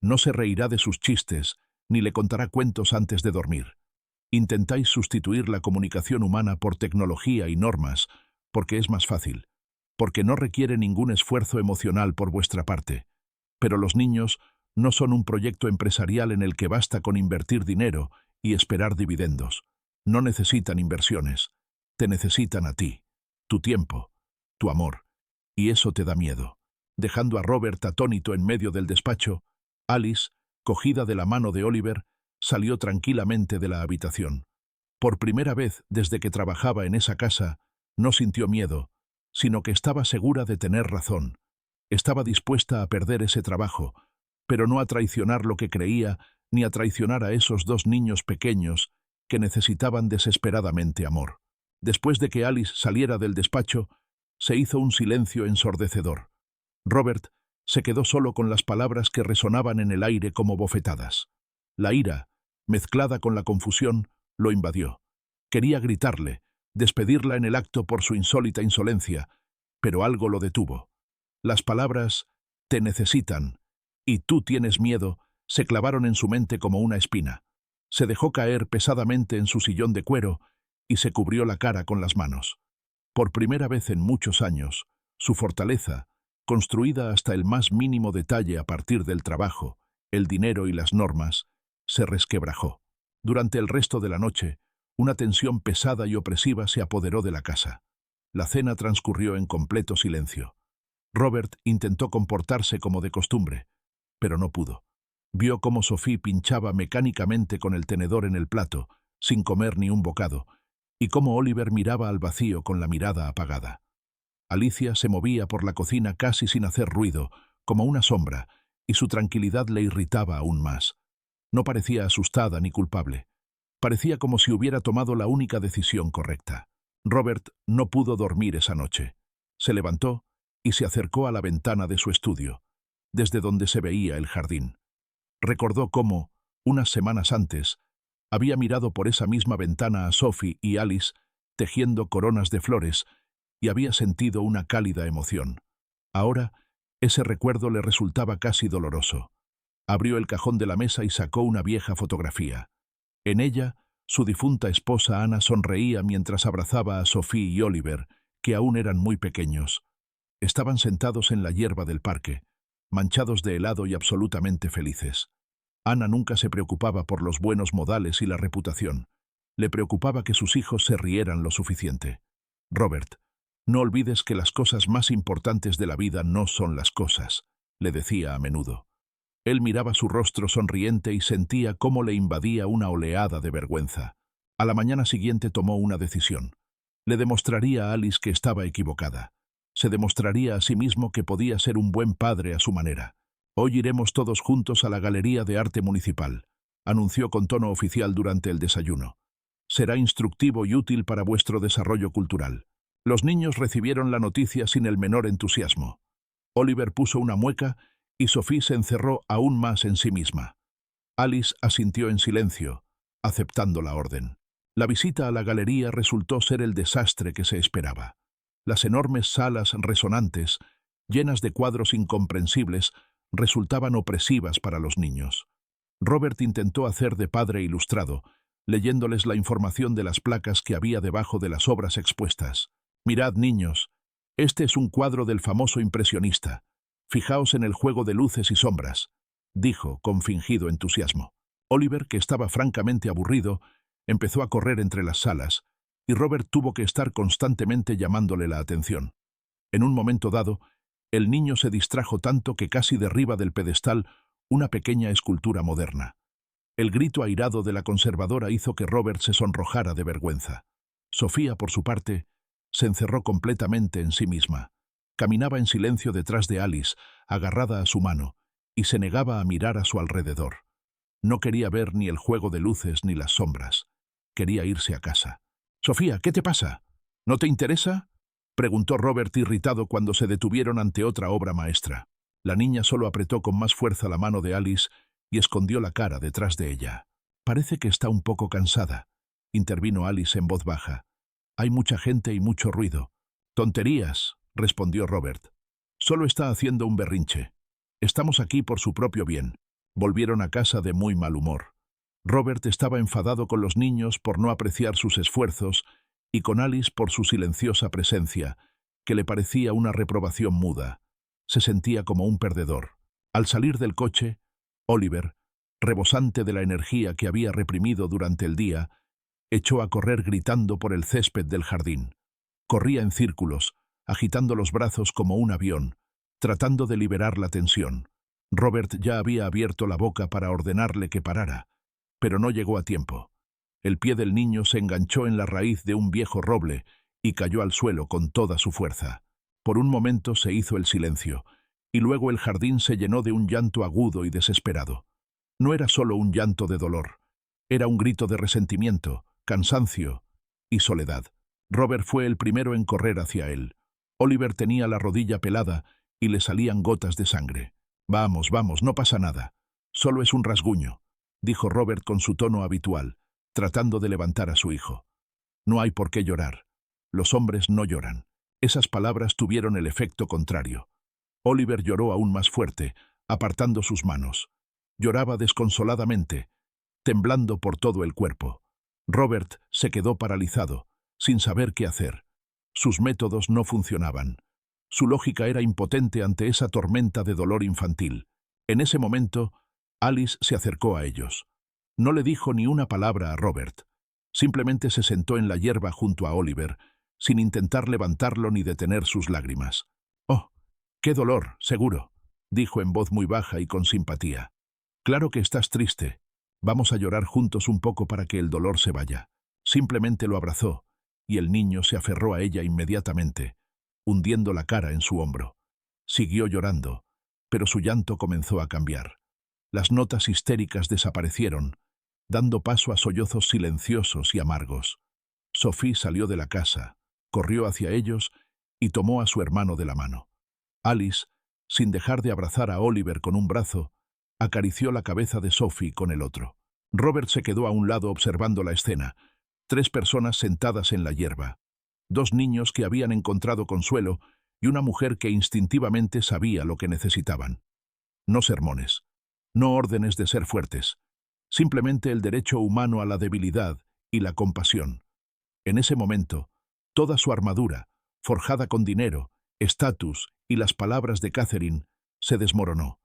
No se reirá de sus chistes, ni le contará cuentos antes de dormir. Intentáis sustituir la comunicación humana por tecnología y normas, porque es más fácil, porque no requiere ningún esfuerzo emocional por vuestra parte. Pero los niños no son un proyecto empresarial en el que basta con invertir dinero y esperar dividendos. No necesitan inversiones. Te necesitan a ti, tu tiempo, tu amor. Y eso te da miedo». Dejando a Robert atónito en medio del despacho, Alice, cogida de la mano de Oliver, salió tranquilamente de la habitación. Por primera vez desde que trabajaba en esa casa, no sintió miedo, sino que estaba segura de tener razón. Estaba dispuesta a perder ese trabajo, pero no a traicionar lo que creía, ni a traicionar a esos dos niños pequeños que necesitaban desesperadamente amor. Después de que Alice saliera del despacho, se hizo un silencio ensordecedor. Robert se quedó solo con las palabras que resonaban en el aire como bofetadas. La ira, mezclada con la confusión, lo invadió. Quería gritarle, despedirla en el acto por su insólita insolencia, pero algo lo detuvo. Las palabras «te necesitan» y «tú tienes miedo» se clavaron en su mente como una espina. Se dejó caer pesadamente en su sillón de cuero y se cubrió la cara con las manos. Por primera vez en muchos años, su fortaleza, construida hasta el más mínimo detalle a partir del trabajo, el dinero y las normas, se resquebrajó. Durante el resto de la noche, una tensión pesada y opresiva se apoderó de la casa. La cena transcurrió en completo silencio. Robert intentó comportarse como de costumbre, pero no pudo. Vio cómo Sophie pinchaba mecánicamente con el tenedor en el plato, sin comer ni un bocado, y cómo Oliver miraba al vacío con la mirada apagada. Alicia se movía por la cocina casi sin hacer ruido, como una sombra, y su tranquilidad le irritaba aún más. No parecía asustada ni culpable. Parecía como si hubiera tomado la única decisión correcta. Robert no pudo dormir esa noche. Se levantó y se acercó a la ventana de su estudio, desde donde se veía el jardín. Recordó cómo, Unas semanas antes, había mirado por esa misma ventana a Sophie y Alice tejiendo coronas de flores y había sentido una cálida emoción. Ahora, ese recuerdo le resultaba casi doloroso. Abrió el cajón de la mesa y sacó una vieja fotografía. En ella, su difunta esposa Ana sonreía mientras abrazaba a Sophie y Oliver, que aún eran muy pequeños. Estaban sentados en la hierba del parque, manchados de helado y absolutamente felices. Ana nunca se preocupaba por los buenos modales y la reputación. Le preocupaba que sus hijos se rieran lo suficiente. «Robert, no olvides que las cosas más importantes de la vida no son las cosas», le decía a menudo. Él miraba su rostro sonriente y sentía cómo le invadía una oleada de vergüenza. A la mañana siguiente tomó una decisión. Le demostraría a Alice que estaba equivocada. Se demostraría a sí mismo que podía ser un buen padre a su manera. «Hoy iremos todos juntos a la Galería de Arte Municipal», anunció con tono oficial durante el desayuno. «Será instructivo y útil para vuestro desarrollo cultural». Los niños recibieron la noticia sin el menor entusiasmo. Oliver puso una mueca y Sophie se encerró aún más en sí misma. Alice asintió en silencio, aceptando la orden. La visita a la galería resultó ser el desastre que se esperaba. Las enormes salas resonantes, llenas de cuadros incomprensibles, resultaban opresivas para los niños. Robert intentó hacer de padre ilustrado, leyéndoles la información de las placas que había debajo de las obras expuestas. «Mirad, niños, este es un cuadro del famoso impresionista. Fijaos en el juego de luces y sombras», dijo con fingido entusiasmo. Oliver, que estaba francamente aburrido, empezó a correr entre las salas, y Robert tuvo que estar constantemente llamándole la atención. En un momento dado, el niño se distrajo tanto que casi derriba del pedestal una pequeña escultura moderna. El grito airado de la conservadora hizo que Robert se sonrojara de vergüenza. Sofía, por su parte, se encerró completamente en sí misma. Caminaba en silencio detrás de Alice, agarrada a su mano, y se negaba a mirar a su alrededor. No quería ver ni el juego de luces ni las sombras. Quería irse a casa. «Sofía, ¿qué te pasa? ¿No te interesa?», preguntó Robert irritado cuando se detuvieron ante otra obra maestra. La niña solo apretó con más fuerza la mano de Alice y escondió la cara detrás de ella. «Parece que está un poco cansada», intervino Alice en voz baja. «Hay mucha gente y mucho ruido». «Tonterías», respondió Robert. «Solo está haciendo un berrinche. Estamos aquí por su propio bien». Volvieron a casa de muy mal humor. Robert estaba enfadado con los niños por no apreciar sus esfuerzos y con Alice por su silenciosa presencia, que le parecía una reprobación muda. Se sentía como un perdedor. Al salir del coche, Oliver, rebosante de la energía que había reprimido durante el día, echó a correr gritando por el césped del jardín. Corría en círculos, agitando los brazos como un avión, tratando de liberar la tensión. Robert ya había abierto la boca para ordenarle que parara, pero no llegó a tiempo. El pie del niño se enganchó en la raíz de un viejo roble y cayó al suelo con toda su fuerza. Por un momento se hizo el silencio, y luego el jardín se llenó de un llanto agudo y desesperado. No era solo un llanto de dolor, era un grito de resentimiento, cansancio y soledad. Robert fue el primero en correr hacia él. Oliver tenía la rodilla pelada y le salían gotas de sangre. «Vamos, vamos, no pasa nada. Solo es un rasguño», dijo Robert con su tono habitual, tratando de levantar a su hijo. «No hay por qué llorar. Los hombres no lloran». Esas palabras tuvieron el efecto contrario. Oliver lloró aún más fuerte, apartando sus manos. Lloraba desconsoladamente, temblando por todo el cuerpo. Robert se quedó paralizado, sin saber qué hacer. Sus métodos no funcionaban. Su lógica era impotente ante esa tormenta de dolor infantil. En ese momento, Alice se acercó a ellos. No le dijo ni una palabra a Robert. Simplemente se sentó en la hierba junto a Oliver, sin intentar levantarlo ni detener sus lágrimas. «Oh, qué dolor, seguro», dijo en voz muy baja y con simpatía. «Claro que estás triste. Vamos a llorar juntos un poco para que el dolor se vaya». Simplemente lo abrazó, y el niño se aferró a ella inmediatamente, hundiendo la cara en su hombro. Siguió llorando, pero su llanto comenzó a cambiar. Las notas histéricas desaparecieron, dando paso a sollozos silenciosos y amargos. Sophie salió de la casa, corrió hacia ellos y tomó a su hermano de la mano. Alice, sin dejar de abrazar a Oliver con un brazo, Acarició la cabeza de Sophie con el otro. Robert se quedó a un lado observando la escena. 3 personas sentadas en la hierba. 2 niños que habían encontrado consuelo y una mujer que instintivamente sabía lo que necesitaban. No sermones. No órdenes de ser fuertes. Simplemente el derecho humano a la debilidad y la compasión. En ese momento, toda su armadura, forjada con dinero, estatus y las palabras de Catherine, se desmoronó.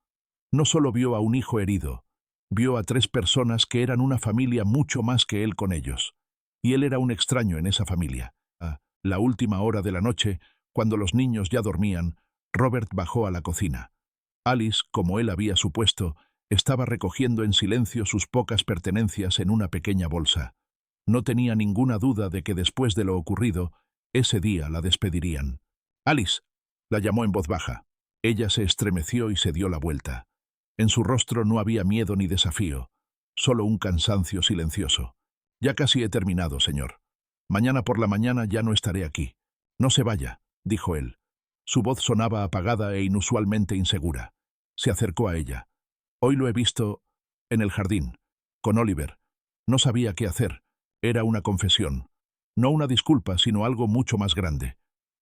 No solo vio a un hijo herido, vio a 3 personas que eran una familia mucho más que él con ellos. Y él era un extraño en esa familia. A la última hora de la noche, cuando los niños ya dormían, Robert bajó a la cocina. Alice, como él había supuesto, estaba recogiendo en silencio sus pocas pertenencias en una pequeña bolsa. No tenía ninguna duda de que después de lo ocurrido, ese día la despedirían. «Alice», la llamó en voz baja. Ella se estremeció y se dio la vuelta. En su rostro no había miedo ni desafío, solo un cansancio silencioso. «Ya casi he terminado, señor. Mañana por la mañana ya no estaré aquí». «No se vaya», dijo él. Su voz sonaba apagada e inusualmente insegura. Se acercó a ella. «Hoy lo he visto en el jardín, con Oliver. No sabía qué hacer. Era una confesión. No una disculpa, sino algo mucho más grande.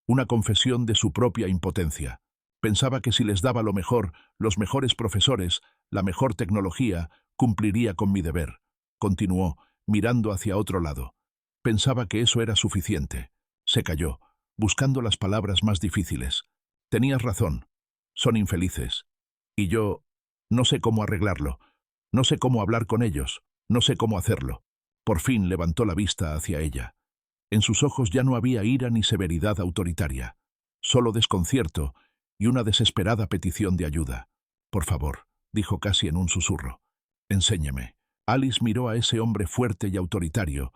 Una confesión de su propia impotencia. Pensaba que si les daba lo mejor, los mejores profesores, la mejor tecnología, cumpliría con mi deber». Continuó, mirando hacia otro lado. Pensaba que eso era suficiente. Se calló, buscando las palabras más difíciles. «Tenías razón. Son infelices. Y yo no sé cómo arreglarlo. No sé cómo hablar con ellos. No sé cómo hacerlo». Por fin levantó la vista hacia ella. En sus ojos ya no había ira ni severidad autoritaria, solo desconcierto y una desesperada petición de ayuda. «Por favor», dijo casi en un susurro, «enséñeme». Alice miró a ese hombre fuerte y autoritario,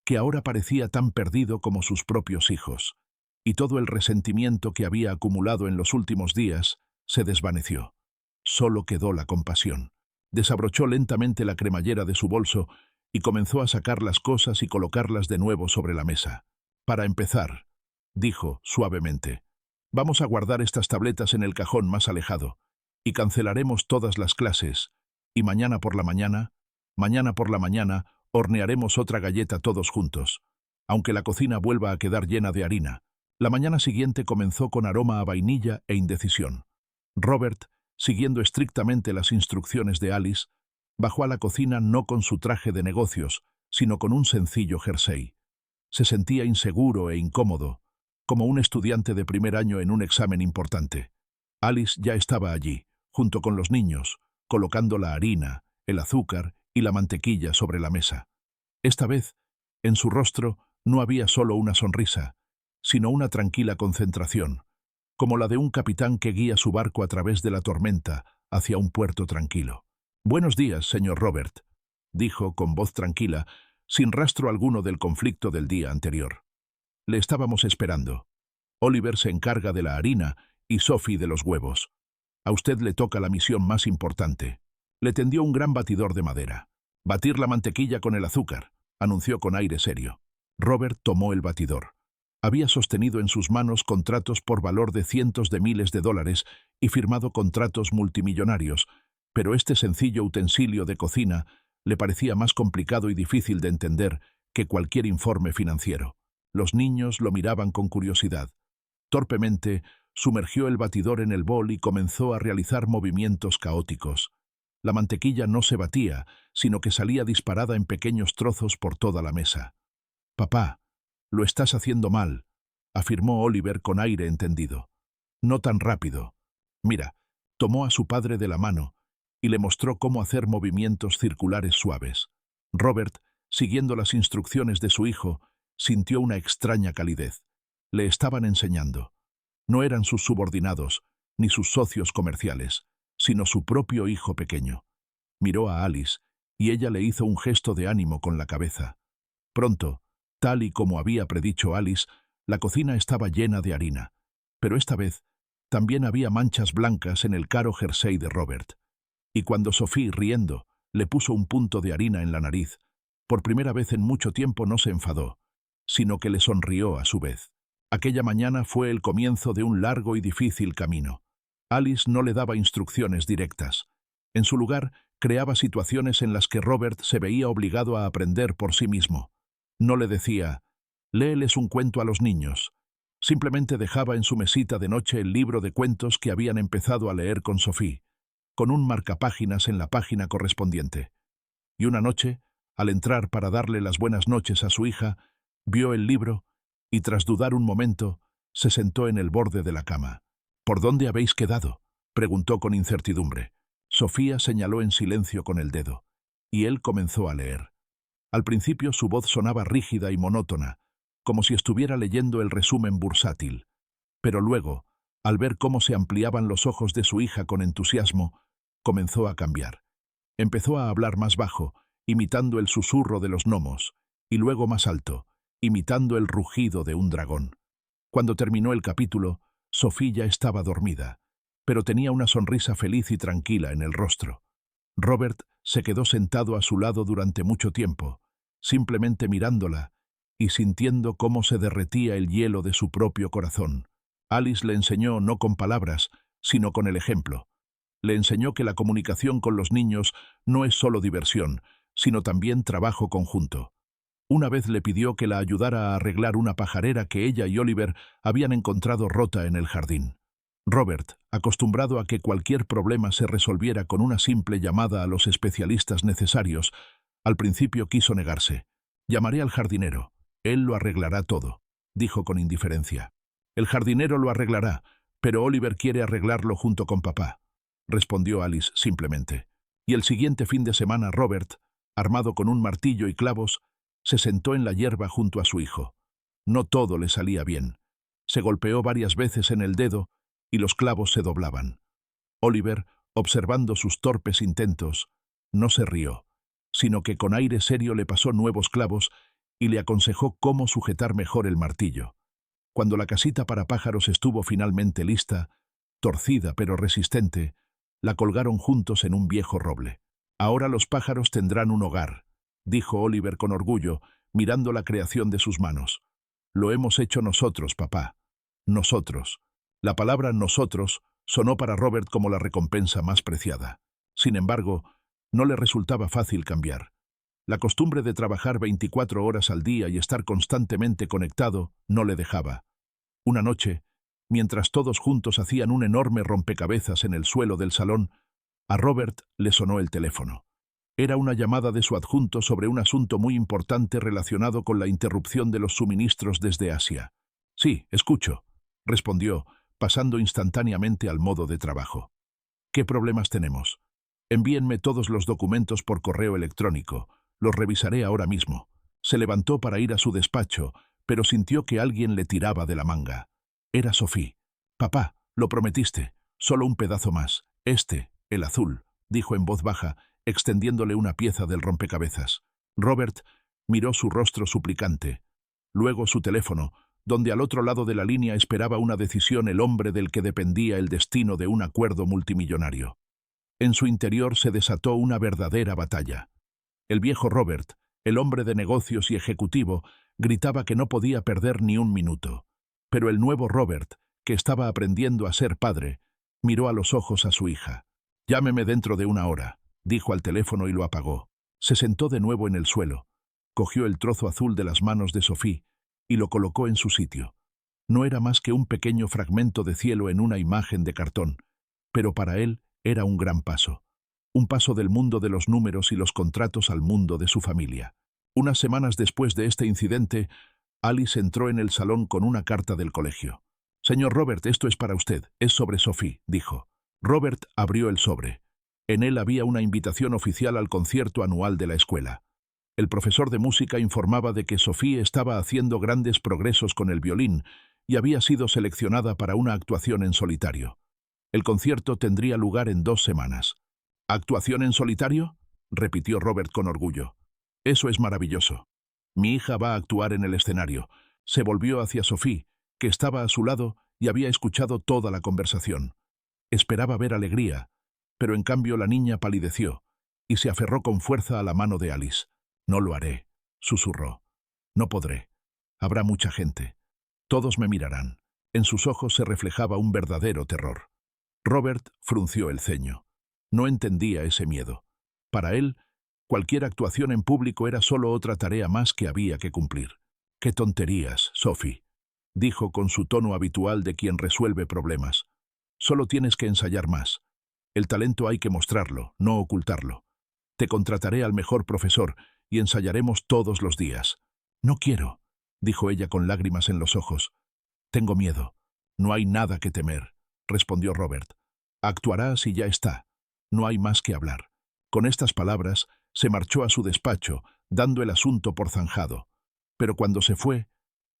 que ahora parecía tan perdido como sus propios hijos, y todo el resentimiento que había acumulado en los últimos días se desvaneció. Solo quedó la compasión. Desabrochó lentamente la cremallera de su bolso y comenzó a sacar las cosas y colocarlas de nuevo sobre la mesa. «Para empezar», dijo suavemente, «vamos a guardar estas tabletas en el cajón más alejado, y cancelaremos todas las clases, y mañana por la mañana, hornearemos otra galleta todos juntos, aunque la cocina vuelva a quedar llena de harina». La mañana siguiente comenzó con aroma a vainilla e indecisión. Robert, siguiendo estrictamente las instrucciones de Alice, bajó a la cocina no con su traje de negocios, sino con un sencillo jersey. Se sentía inseguro e incómodo, como un estudiante de primer año en un examen importante. Alice ya estaba allí, junto con los niños, colocando la harina, el azúcar y la mantequilla sobre la mesa. Esta vez, en su rostro, no había solo una sonrisa, sino una tranquila concentración, como la de un capitán que guía su barco a través de la tormenta hacia un puerto tranquilo. «Buenos días, señor Robert», dijo con voz tranquila, sin rastro alguno del conflicto del día anterior. «Le estábamos esperando. Oliver se encarga de la harina y Sophie de los huevos. A usted le toca la misión más importante». Le tendió un gran batidor de madera. «Batir la mantequilla con el azúcar», anunció con aire serio. Robert tomó el batidor. Había sostenido en sus manos contratos por valor de cientos de miles de dólares y firmado contratos multimillonarios, pero este sencillo utensilio de cocina le parecía más complicado y difícil de entender que cualquier informe financiero. Los niños lo miraban con curiosidad. Torpemente, sumergió el batidor en el bol y comenzó a realizar movimientos caóticos. La mantequilla no se batía, sino que salía disparada en pequeños trozos por toda la mesa. «Papá, lo estás haciendo mal», afirmó Oliver con aire entendido. «No tan rápido. Mira», tomó a su padre de la mano y le mostró cómo hacer movimientos circulares suaves. Robert, siguiendo las instrucciones de su hijo, sintió una extraña calidez. Le estaban enseñando. No eran sus subordinados, ni sus socios comerciales, sino su propio hijo pequeño. Miró a Alice, y ella le hizo un gesto de ánimo con la cabeza. Pronto, tal y como había predicho Alice, la cocina estaba llena de harina, pero esta vez también había manchas blancas en el caro jersey de Robert. Y cuando Sophie, riendo, le puso un punto de harina en la nariz, por primera vez en mucho tiempo no se enfadó, sino que le sonrió a su vez. Aquella mañana fue el comienzo de un largo y difícil camino. Alice no le daba instrucciones directas. En su lugar, creaba situaciones en las que Robert se veía obligado a aprender por sí mismo. No le decía, léeles un cuento a los niños. Simplemente dejaba en su mesita de noche el libro de cuentos que habían empezado a leer con Sophie, con un marcapáginas en la página correspondiente. Y una noche, al entrar para darle las buenas noches a su hija, vio el libro y, tras dudar un momento, se sentó en el borde de la cama. «¿Por dónde habéis quedado?», preguntó con incertidumbre. Sofía señaló en silencio con el dedo, y él comenzó a leer. Al principio su voz sonaba rígida y monótona, como si estuviera leyendo el resumen bursátil. Pero luego, al ver cómo se ampliaban los ojos de su hija con entusiasmo, comenzó a cambiar. Empezó a hablar más bajo, imitando el susurro de los gnomos, y luego más alto, imitando el rugido de un dragón. Cuando terminó el capítulo, Sofía estaba dormida, pero tenía una sonrisa feliz y tranquila en el rostro. Robert se quedó sentado a su lado durante mucho tiempo, simplemente mirándola y sintiendo cómo se derretía el hielo de su propio corazón. Alice le enseñó no con palabras, sino con el ejemplo. Le enseñó que la comunicación con los niños no es solo diversión, sino también trabajo conjunto. Una vez le pidió que la ayudara a arreglar una pajarera que ella y Oliver habían encontrado rota en el jardín. Robert, acostumbrado a que cualquier problema se resolviera con una simple llamada a los especialistas necesarios, al principio quiso negarse. «Llamaré al jardinero. Él lo arreglará todo», dijo con indiferencia. «El jardinero lo arreglará, pero Oliver quiere arreglarlo junto con papá», respondió Alice simplemente. Y el siguiente fin de semana Robert, armado con un martillo y clavos, se sentó en la hierba junto a su hijo. No todo le salía bien. Se golpeó varias veces en el dedo y los clavos se doblaban. Oliver, observando sus torpes intentos, no se rió, sino que con aire serio le pasó nuevos clavos y le aconsejó cómo sujetar mejor el martillo. Cuando la casita para pájaros estuvo finalmente lista, torcida pero resistente, la colgaron juntos en un viejo roble. «Ahora los pájaros tendrán un hogar», dijo Oliver con orgullo, mirando la creación de sus manos. «Lo hemos hecho nosotros, papá. Nosotros». La palabra «nosotros» sonó para Robert como la recompensa más preciada. Sin embargo, no le resultaba fácil cambiar. La costumbre de trabajar 24 horas al día y estar constantemente conectado no le dejaba. Una noche, mientras todos juntos hacían un enorme rompecabezas en el suelo del salón, a Robert le sonó el teléfono. Era una llamada de su adjunto sobre un asunto muy importante relacionado con la interrupción de los suministros desde Asia. «Sí, escucho», respondió, pasando instantáneamente al modo de trabajo. «¿Qué problemas tenemos? Envíenme todos los documentos por correo electrónico. Los revisaré ahora mismo». Se levantó para ir a su despacho, pero sintió que alguien le tiraba de la manga. Era Sophie. «Papá, lo prometiste. Solo un pedazo más. El azul», dijo en voz baja, extendiéndole una pieza del rompecabezas. Robert miró su rostro suplicante. Luego su teléfono, donde al otro lado de la línea esperaba una decisión el hombre del que dependía el destino de un acuerdo multimillonario. En su interior se desató una verdadera batalla. El viejo Robert, el hombre de negocios y ejecutivo, gritaba que no podía perder ni un minuto. Pero el nuevo Robert, que estaba aprendiendo a ser padre, miró a los ojos a su hija. «Llámeme dentro de una hora», dijo al teléfono y lo apagó. Se sentó de nuevo en el suelo, cogió el trozo azul de las manos de Sophie y lo colocó en su sitio. No era más que un pequeño fragmento de cielo en una imagen de cartón, pero para él era un gran paso. Un paso del mundo de los números y los contratos al mundo de su familia. Unas semanas después de este incidente, Alice entró en el salón con una carta del colegio. «Señor Robert, esto es para usted. Es sobre Sophie», dijo. Robert abrió el sobre. En él había una invitación oficial al concierto anual de la escuela. El profesor de música informaba de que Sophie estaba haciendo grandes progresos con el violín y había sido seleccionada para una actuación en solitario. El concierto tendría lugar en 2 semanas. «¿Actuación en solitario?», repitió Robert con orgullo. «Eso es maravilloso. Mi hija va a actuar en el escenario». Se volvió hacia Sophie, que estaba a su lado y había escuchado toda la conversación. Esperaba ver alegría, pero en cambio la niña palideció y se aferró con fuerza a la mano de Alice. «No lo haré», susurró. «No podré. Habrá mucha gente. Todos me mirarán». En sus ojos se reflejaba un verdadero terror. Robert frunció el ceño. No entendía ese miedo. Para él, cualquier actuación en público era solo otra tarea más que había que cumplir. «Qué tonterías, Sophie», dijo con su tono habitual de quien resuelve problemas. «Solo tienes que ensayar más. El talento hay que mostrarlo, no ocultarlo. Te contrataré al mejor profesor y ensayaremos todos los días». «No quiero», dijo ella con lágrimas en los ojos. «Tengo miedo». «No hay nada que temer», respondió Robert. «Actuarás y ya está. No hay más que hablar». Con estas palabras, se marchó a su despacho, dando el asunto por zanjado. Pero cuando se fue,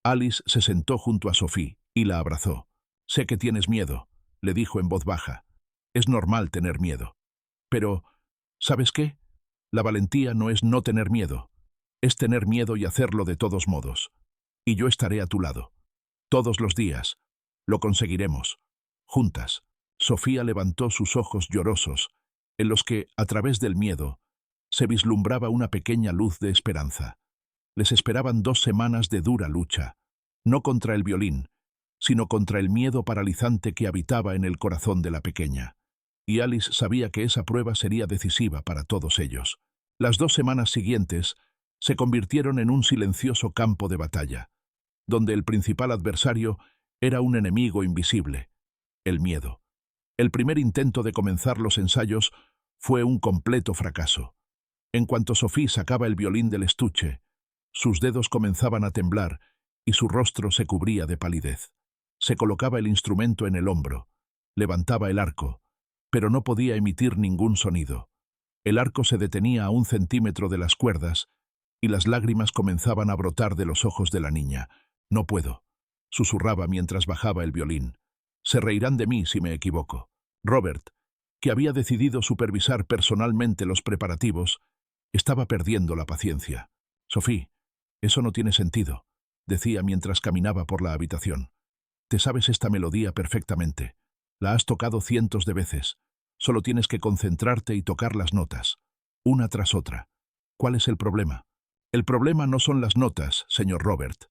Alice se sentó junto a Sophie y la abrazó. «Sé que tienes miedo», le dijo en voz baja. «Es normal tener miedo. Pero, ¿sabes qué? La valentía no es no tener miedo. Es tener miedo y hacerlo de todos modos. Y yo estaré a tu lado. Todos los días. Lo conseguiremos. Juntas». Sofía levantó sus ojos llorosos, en los que, a través del miedo, se vislumbraba una pequeña luz de esperanza. Les esperaban 2 semanas de dura lucha, no contra el violín, sino contra el miedo paralizante que habitaba en el corazón de la pequeña. Y Alice sabía que esa prueba sería decisiva para todos ellos. Las 2 semanas siguientes se convirtieron en un silencioso campo de batalla, donde el principal adversario era un enemigo invisible, el miedo. El primer intento de comenzar los ensayos fue un completo fracaso. En cuanto Sophie sacaba el violín del estuche, sus dedos comenzaban a temblar y su rostro se cubría de palidez. Se colocaba el instrumento en el hombro, levantaba el arco, pero no podía emitir ningún sonido. El arco se detenía a 1 centímetro de las cuerdas y las lágrimas comenzaban a brotar de los ojos de la niña. «No puedo», susurraba mientras bajaba el violín. «Se reirán de mí si me equivoco». Robert, que había decidido supervisar personalmente los preparativos, estaba perdiendo la paciencia. «Sophie, eso no tiene sentido», decía mientras caminaba por la habitación. «Te sabes esta melodía perfectamente. La has tocado cientos de veces. Solo tienes que concentrarte y tocar las notas, una tras otra. ¿Cuál es el problema?» «El problema no son las notas, señor Robert»,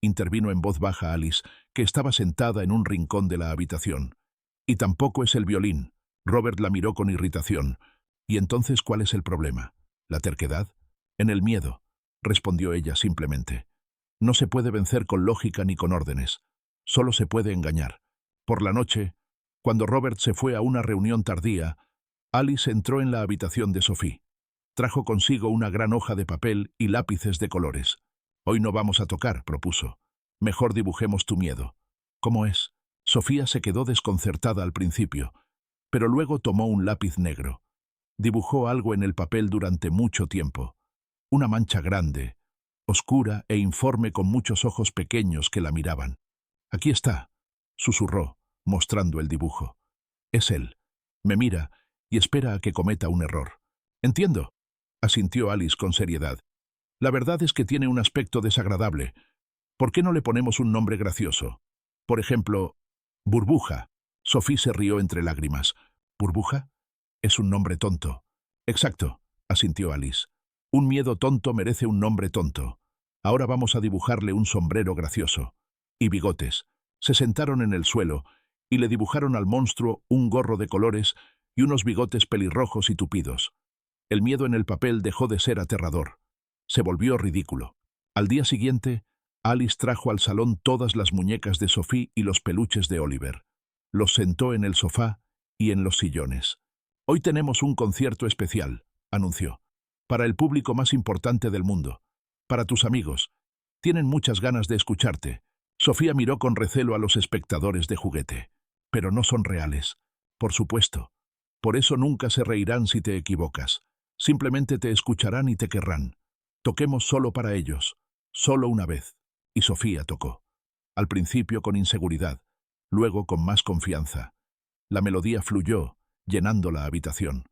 intervino en voz baja Alice, que estaba sentada en un rincón de la habitación. «Y tampoco es el violín». Robert la miró con irritación. «¿Y entonces cuál es el problema? ¿La terquedad?» «En el miedo», respondió ella simplemente. «No se puede vencer con lógica ni con órdenes. Solo se puede engañar». Por la noche, cuando Robert se fue a una reunión tardía, Alice entró en la habitación de Sophie. Trajo consigo una gran hoja de papel y lápices de colores. «Hoy no vamos a tocar», propuso. «Mejor dibujemos tu miedo». «¿Cómo es?» Sofía se quedó desconcertada al principio, pero luego tomó un lápiz negro. Dibujó algo en el papel durante mucho tiempo. Una mancha grande, oscura e informe con muchos ojos pequeños que la miraban. «Aquí está», susurró, mostrando el dibujo. «Es él. Me mira y espera a que cometa un error». «Entiendo», asintió Alice con seriedad. «La verdad es que tiene un aspecto desagradable. ¿Por qué no le ponemos un nombre gracioso? Por ejemplo, Burbuja». Sophie se rió entre lágrimas. «¿Burbuja? Es un nombre tonto». «Exacto», asintió Alice. «Un miedo tonto merece un nombre tonto. Ahora vamos a dibujarle un sombrero gracioso. Y bigotes». Se sentaron en el suelo y le dibujaron al monstruo un gorro de colores y unos bigotes pelirrojos y tupidos. El miedo en el papel dejó de ser aterrador. Se volvió ridículo. Al día siguiente, Alice trajo al salón todas las muñecas de Sophie y los peluches de Oliver. Los sentó en el sofá y en los sillones. «Hoy tenemos un concierto especial», anunció. «Para el público más importante del mundo. Para tus amigos. Tienen muchas ganas de escucharte». Sofía miró con recelo a los espectadores de juguete. «Pero no son reales. Por supuesto. Por eso nunca se reirán si te equivocas. Simplemente te escucharán y te querrán. Toquemos solo para ellos. Solo una vez». Y Sofía tocó. Al principio con inseguridad, luego con más confianza. La melodía fluyó, llenando la habitación.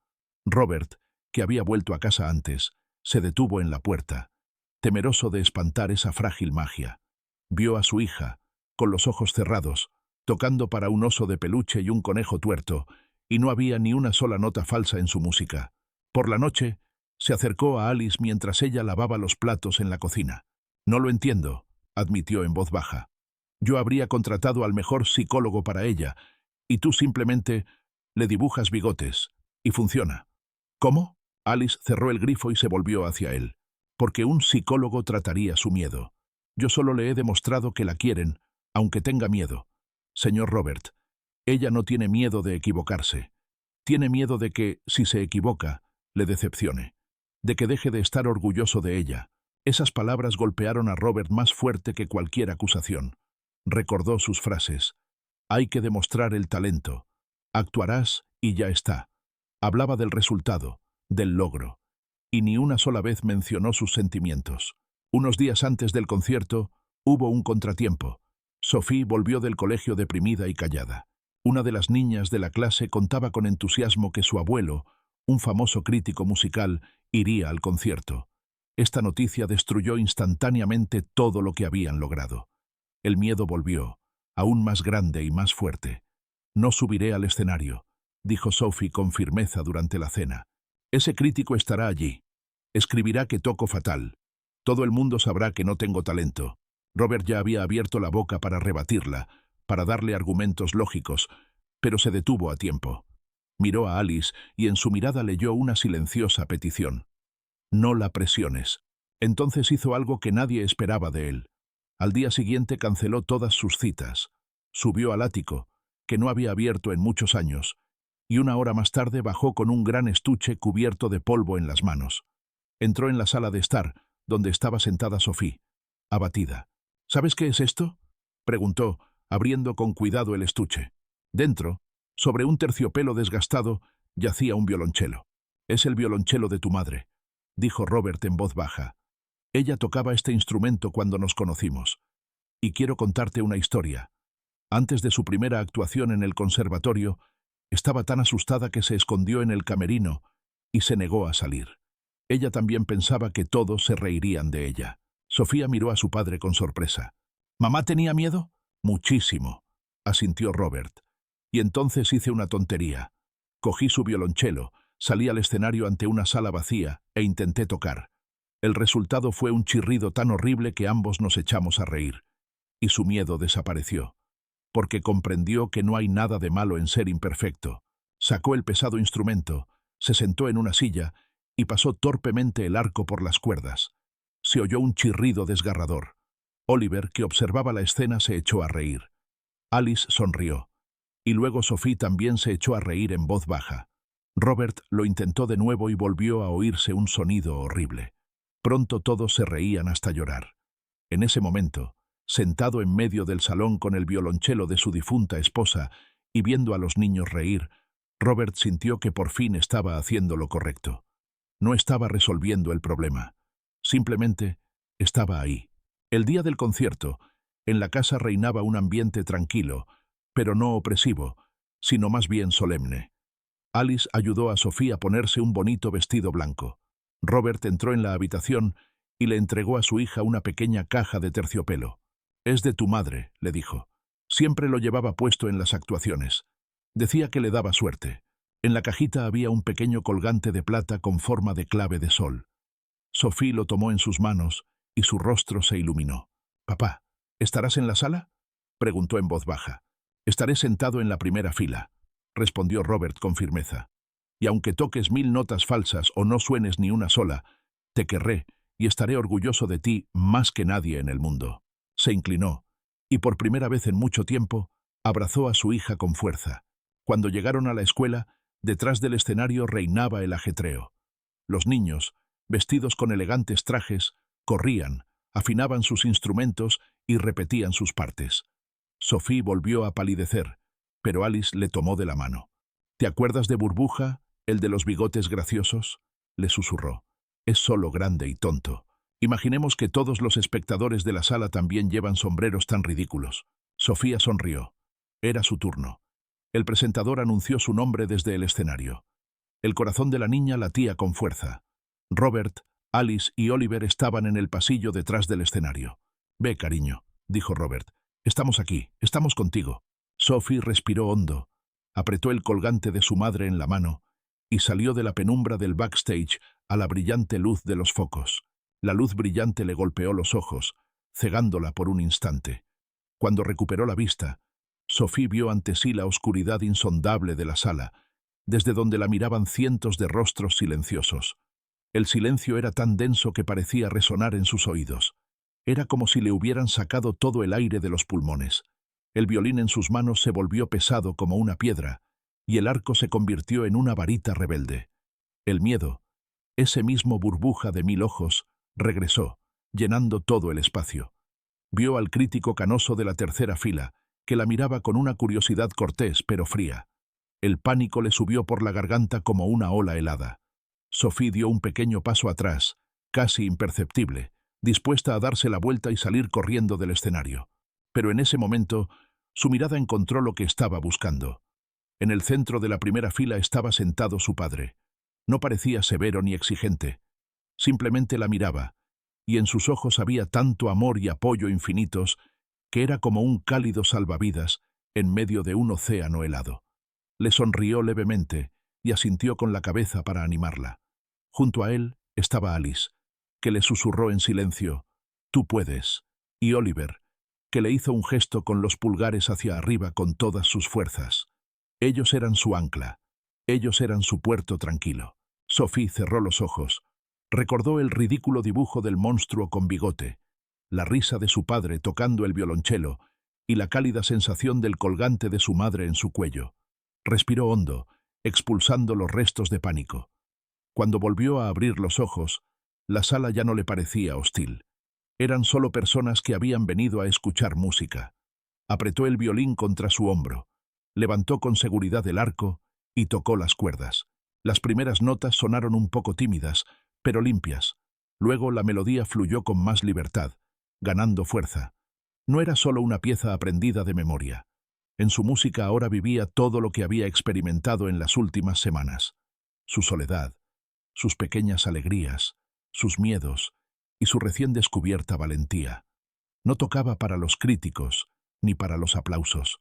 Robert, que había vuelto a casa antes, se detuvo en la puerta, temeroso de espantar esa frágil magia. Vio a su hija, con los ojos cerrados, tocando para un oso de peluche y un conejo tuerto, y no había ni una sola nota falsa en su música. Por la noche, se acercó a Alice mientras ella lavaba los platos en la cocina. «No lo entiendo», admitió en voz baja. «Yo habría contratado al mejor psicólogo para ella, y tú simplemente le dibujas bigotes». Y funciona. ¿Cómo? Alice cerró el grifo y se volvió hacia él. Porque un psicólogo trataría su miedo. Yo solo le he demostrado que la quieren, aunque tenga miedo. Señor Robert, ella no tiene miedo de equivocarse. Tiene miedo de que, si se equivoca, le decepcione. De que deje de estar orgulloso de ella. Esas palabras golpearon a Robert más fuerte que cualquier acusación. Recordó sus frases. Hay que demostrar el talento. Actuarás y ya está. Hablaba del resultado, del logro. Y ni una sola vez mencionó sus sentimientos. Unos días antes del concierto, hubo un contratiempo. Sophie volvió del colegio deprimida y callada. Una de las niñas de la clase contaba con entusiasmo que su abuelo, un famoso crítico musical, iría al concierto. Esta noticia destruyó instantáneamente todo lo que habían logrado. El miedo volvió, aún más grande y más fuerte. «No subiré al escenario», dijo Sophie con firmeza durante la cena. «Ese crítico estará allí. Escribirá que toco fatal. Todo el mundo sabrá que no tengo talento». Robert ya había abierto la boca para rebatirla, para darle argumentos lógicos, pero se detuvo a tiempo. Miró a Alice y en su mirada leyó una silenciosa petición. «No la presiones». Entonces hizo algo que nadie esperaba de él. Al día siguiente canceló todas sus citas. Subió al ático, que no había abierto en muchos años, y una hora más tarde bajó con un gran estuche cubierto de polvo en las manos. Entró en la sala de estar, donde estaba sentada Sophie, abatida. «¿Sabes qué es esto?», preguntó, abriendo con cuidado el estuche. Dentro, sobre un terciopelo desgastado, yacía un violonchelo. «Es el violonchelo de tu madre», dijo Robert en voz baja. «Ella tocaba este instrumento cuando nos conocimos. Y quiero contarte una historia. Antes de su primera actuación en el conservatorio, estaba tan asustada que se escondió en el camerino y se negó a salir. Ella también pensaba que todos se reirían de ella». Sofía miró a su padre con sorpresa. «¿Mamá tenía miedo?». «Muchísimo», asintió Robert. «Y entonces hice una tontería. Cogí su violonchelo, salí al escenario ante una sala vacía e intenté tocar. El resultado fue un chirrido tan horrible que ambos nos echamos a reír. Y su miedo desapareció, porque comprendió que no hay nada de malo en ser imperfecto. Sacó el pesado instrumento, se sentó en una silla y pasó torpemente el arco por las cuerdas. Se oyó un chirrido desgarrador. Oliver, que observaba la escena, se echó a reír. Alice sonrió. Y luego Sophie también se echó a reír en voz baja. Robert lo intentó de nuevo y volvió a oírse un sonido horrible. Pronto todos se reían hasta llorar. En ese momento, sentado en medio del salón con el violonchelo de su difunta esposa y viendo a los niños reír, Robert sintió que por fin estaba haciendo lo correcto. No estaba resolviendo el problema. Simplemente estaba ahí. El día del concierto, en la casa reinaba un ambiente tranquilo, pero no opresivo, sino más bien solemne. Alice ayudó a Sophie a ponerse un bonito vestido blanco. Robert entró en la habitación y le entregó a su hija una pequeña caja de terciopelo. «Es de tu madre», le dijo. «Siempre lo llevaba puesto en las actuaciones. Decía que le daba suerte». En la cajita había un pequeño colgante de plata con forma de clave de sol. Sophie lo tomó en sus manos y su rostro se iluminó. «Papá, ¿estarás en la sala?», preguntó en voz baja. «Estaré sentado en la primera fila», respondió Robert con firmeza. «Y aunque toques 1000 notas falsas o no suenes ni una sola, te querré y estaré orgulloso de ti más que nadie en el mundo». Se inclinó y por primera vez en mucho tiempo abrazó a su hija con fuerza. Cuando llegaron a la escuela, detrás del escenario reinaba el ajetreo. Los niños, vestidos con elegantes trajes, corrían, afinaban sus instrumentos y repetían sus partes. Sophie volvió a palidecer, pero Alice le tomó de la mano. «¿Te acuerdas de Burbuja, el de los bigotes graciosos?», le susurró. «Es solo grande y tonto. Imaginemos que todos los espectadores de la sala también llevan sombreros tan ridículos». Sofía sonrió. Era su turno. El presentador anunció su nombre desde el escenario. El corazón de la niña latía con fuerza. Robert, Alice y Oliver estaban en el pasillo detrás del escenario. «Ve, cariño», dijo Robert. «Estamos aquí, estamos contigo». Sophie respiró hondo, apretó el colgante de su madre en la mano y salió de la penumbra del backstage a la brillante luz de los focos. La luz brillante le golpeó los ojos, cegándola por un instante. Cuando recuperó la vista, Sophie vio ante sí la oscuridad insondable de la sala desde donde la miraban cientos de rostros silenciosos. El silencio era tan denso que parecía resonar en sus oídos. Era como si le hubieran sacado todo el aire de los pulmones. El violín en sus manos se volvió pesado como una piedra, y el arco se convirtió en una varita rebelde. El miedo, ese mismo burbuja de 1000 ojos, regresó, llenando todo el espacio. Vio al crítico canoso de la tercera fila, que la miraba con una curiosidad cortés pero fría. El pánico le subió por la garganta como una ola helada. Sophie dio un pequeño paso atrás, casi imperceptible, dispuesta a darse la vuelta y salir corriendo del escenario. Pero en ese momento, su mirada encontró lo que estaba buscando. En el centro de la primera fila estaba sentado su padre. No parecía severo ni exigente. Simplemente la miraba, y en sus ojos había tanto amor y apoyo infinitos que era como un cálido salvavidas en medio de un océano helado. Le sonrió levemente y asintió con la cabeza para animarla. Junto a él estaba Alice, que le susurró en silencio, «Tú puedes», y Oliver, que le hizo un gesto con los pulgares hacia arriba con todas sus fuerzas. Ellos eran su ancla, ellos eran su puerto tranquilo. Sophie cerró los ojos. Recordó el ridículo dibujo del monstruo con bigote, la risa de su padre tocando el violonchelo y la cálida sensación del colgante de su madre en su cuello. Respiró hondo, expulsando los restos de pánico. Cuando volvió a abrir los ojos, la sala ya no le parecía hostil. Eran solo personas que habían venido a escuchar música. Apretó el violín contra su hombro, levantó con seguridad el arco y tocó las cuerdas. Las primeras notas sonaron un poco tímidas, pero limpias. Luego la melodía fluyó con más libertad, ganando fuerza. No era solo una pieza aprendida de memoria. En su música ahora vivía todo lo que había experimentado en las últimas semanas. Su soledad, sus pequeñas alegrías, sus miedos y su recién descubierta valentía. No tocaba para los críticos, ni para los aplausos.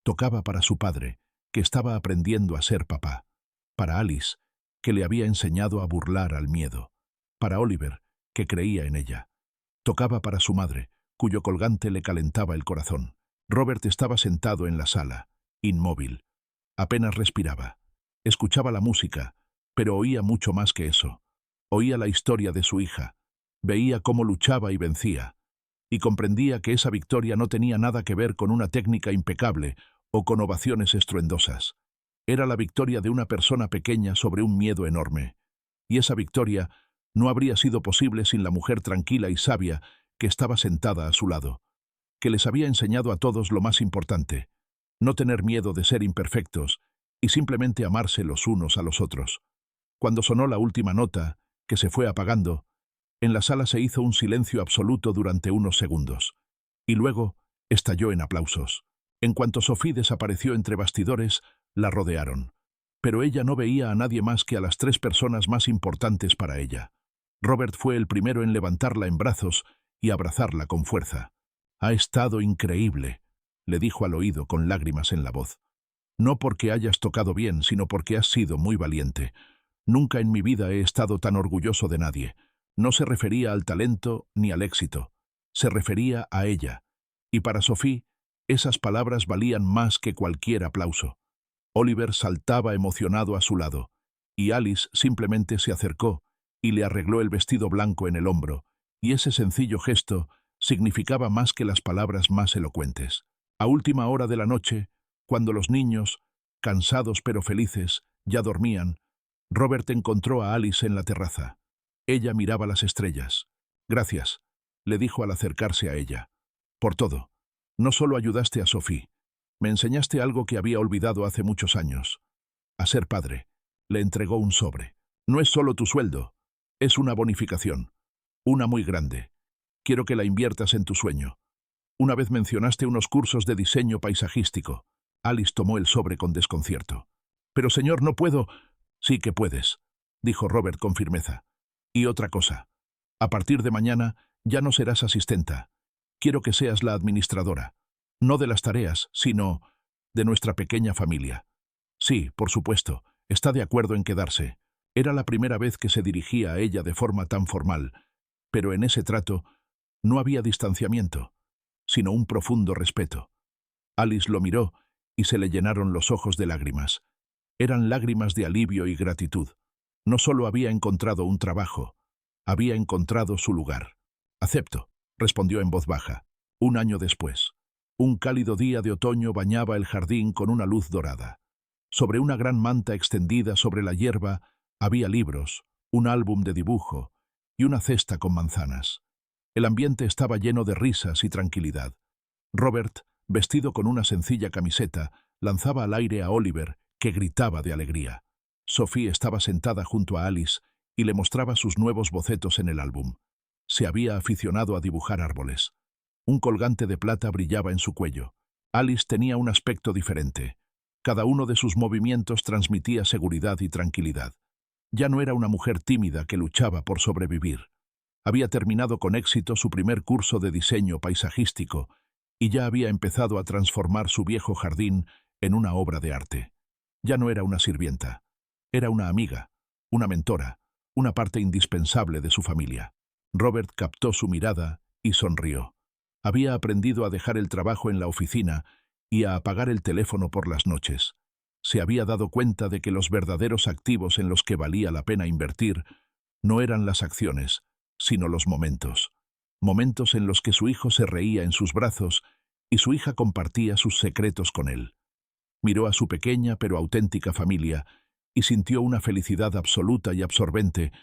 Tocaba para su padre, que estaba aprendiendo a ser papá. Para Alice, que le había enseñado a burlar al miedo. Para Oliver, que creía en ella. Tocaba para su madre, cuyo colgante le calentaba el corazón. Robert estaba sentado en la sala, inmóvil. Apenas respiraba. Escuchaba la música, pero oía mucho más que eso. Oía la historia de su hija. Veía cómo luchaba y vencía. Y comprendía que esa victoria no tenía nada que ver con una técnica impecable o con ovaciones estruendosas. Era la victoria de una persona pequeña sobre un miedo enorme. Y esa victoria no habría sido posible sin la mujer tranquila y sabia que estaba sentada a su lado, que les había enseñado a todos lo más importante, no tener miedo de ser imperfectos y simplemente amarse los unos a los otros. Cuando sonó la última nota, que se fue apagando, en la sala se hizo un silencio absoluto durante unos segundos, y luego estalló en aplausos. En cuanto Sophie desapareció entre bastidores, la rodearon. Pero ella no veía a nadie más que a las 3 personas más importantes para ella. Robert fue el primero en levantarla en brazos y abrazarla con fuerza. «Ha estado increíble», le dijo al oído con lágrimas en la voz. «No porque hayas tocado bien, sino porque has sido muy valiente. Nunca en mi vida he estado tan orgulloso de nadie». No se refería al talento ni al éxito. Se refería a ella. Y para Sophie, esas palabras valían más que cualquier aplauso. Oliver saltaba emocionado a su lado, y Alice simplemente se acercó y le arregló el vestido blanco en el hombro, y ese sencillo gesto significaba más que las palabras más elocuentes. A última hora de la noche, cuando los niños, cansados pero felices, ya dormían, Robert encontró a Alice en la terraza. Ella miraba las estrellas. «Gracias», le dijo al acercarse a ella. «Por todo. No solo ayudaste a Sophie. Me enseñaste algo que había olvidado hace muchos años. A ser padre». Le entregó un sobre. «No es solo tu sueldo. Es una bonificación. Una muy grande. Quiero que la inviertas en tu sueño. Una vez mencionaste unos cursos de diseño paisajístico». Alice tomó el sobre con desconcierto. «Pero señor, no puedo». «Sí que puedes», dijo Robert con firmeza. «Y otra cosa. A partir de mañana ya no serás asistenta. Quiero que seas la administradora. No de las tareas, sino de nuestra pequeña familia». «Sí, por supuesto. Está de acuerdo en quedarse». Era la primera vez que se dirigía a ella de forma tan formal, pero en ese trato no había distanciamiento, sino un profundo respeto. Alice lo miró y se le llenaron los ojos de lágrimas. Eran lágrimas de alivio y gratitud. No solo había encontrado un trabajo, había encontrado su lugar. «Acepto», respondió en voz baja. Un año después, un cálido día de otoño bañaba el jardín con una luz dorada. Sobre una gran manta extendida sobre la hierba había libros, un álbum de dibujo y una cesta con manzanas. El ambiente estaba lleno de risas y tranquilidad. Robert, vestido con una sencilla camiseta, lanzaba al aire a Oliver, que gritaba de alegría. Sophie estaba sentada junto a Alice y le mostraba sus nuevos bocetos en el álbum. Se había aficionado a dibujar árboles. Un colgante de plata brillaba en su cuello. Alice tenía un aspecto diferente. Cada uno de sus movimientos transmitía seguridad y tranquilidad. Ya no era una mujer tímida que luchaba por sobrevivir. Había terminado con éxito su primer curso de diseño paisajístico y ya había empezado a transformar su viejo jardín en una obra de arte. Ya no era una sirvienta. Era una amiga, una mentora, una parte indispensable de su familia. Robert captó su mirada y sonrió. Había aprendido a dejar el trabajo en la oficina y a apagar el teléfono por las noches. Se había dado cuenta de que los verdaderos activos en los que valía la pena invertir no eran las acciones, sino los momentos. Momentos en los que su hijo se reía en sus brazos y su hija compartía sus secretos con él. Miró a su pequeña pero auténtica familia y sintió una felicidad absoluta y absorbente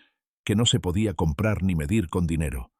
que no se podía comprar ni medir con dinero.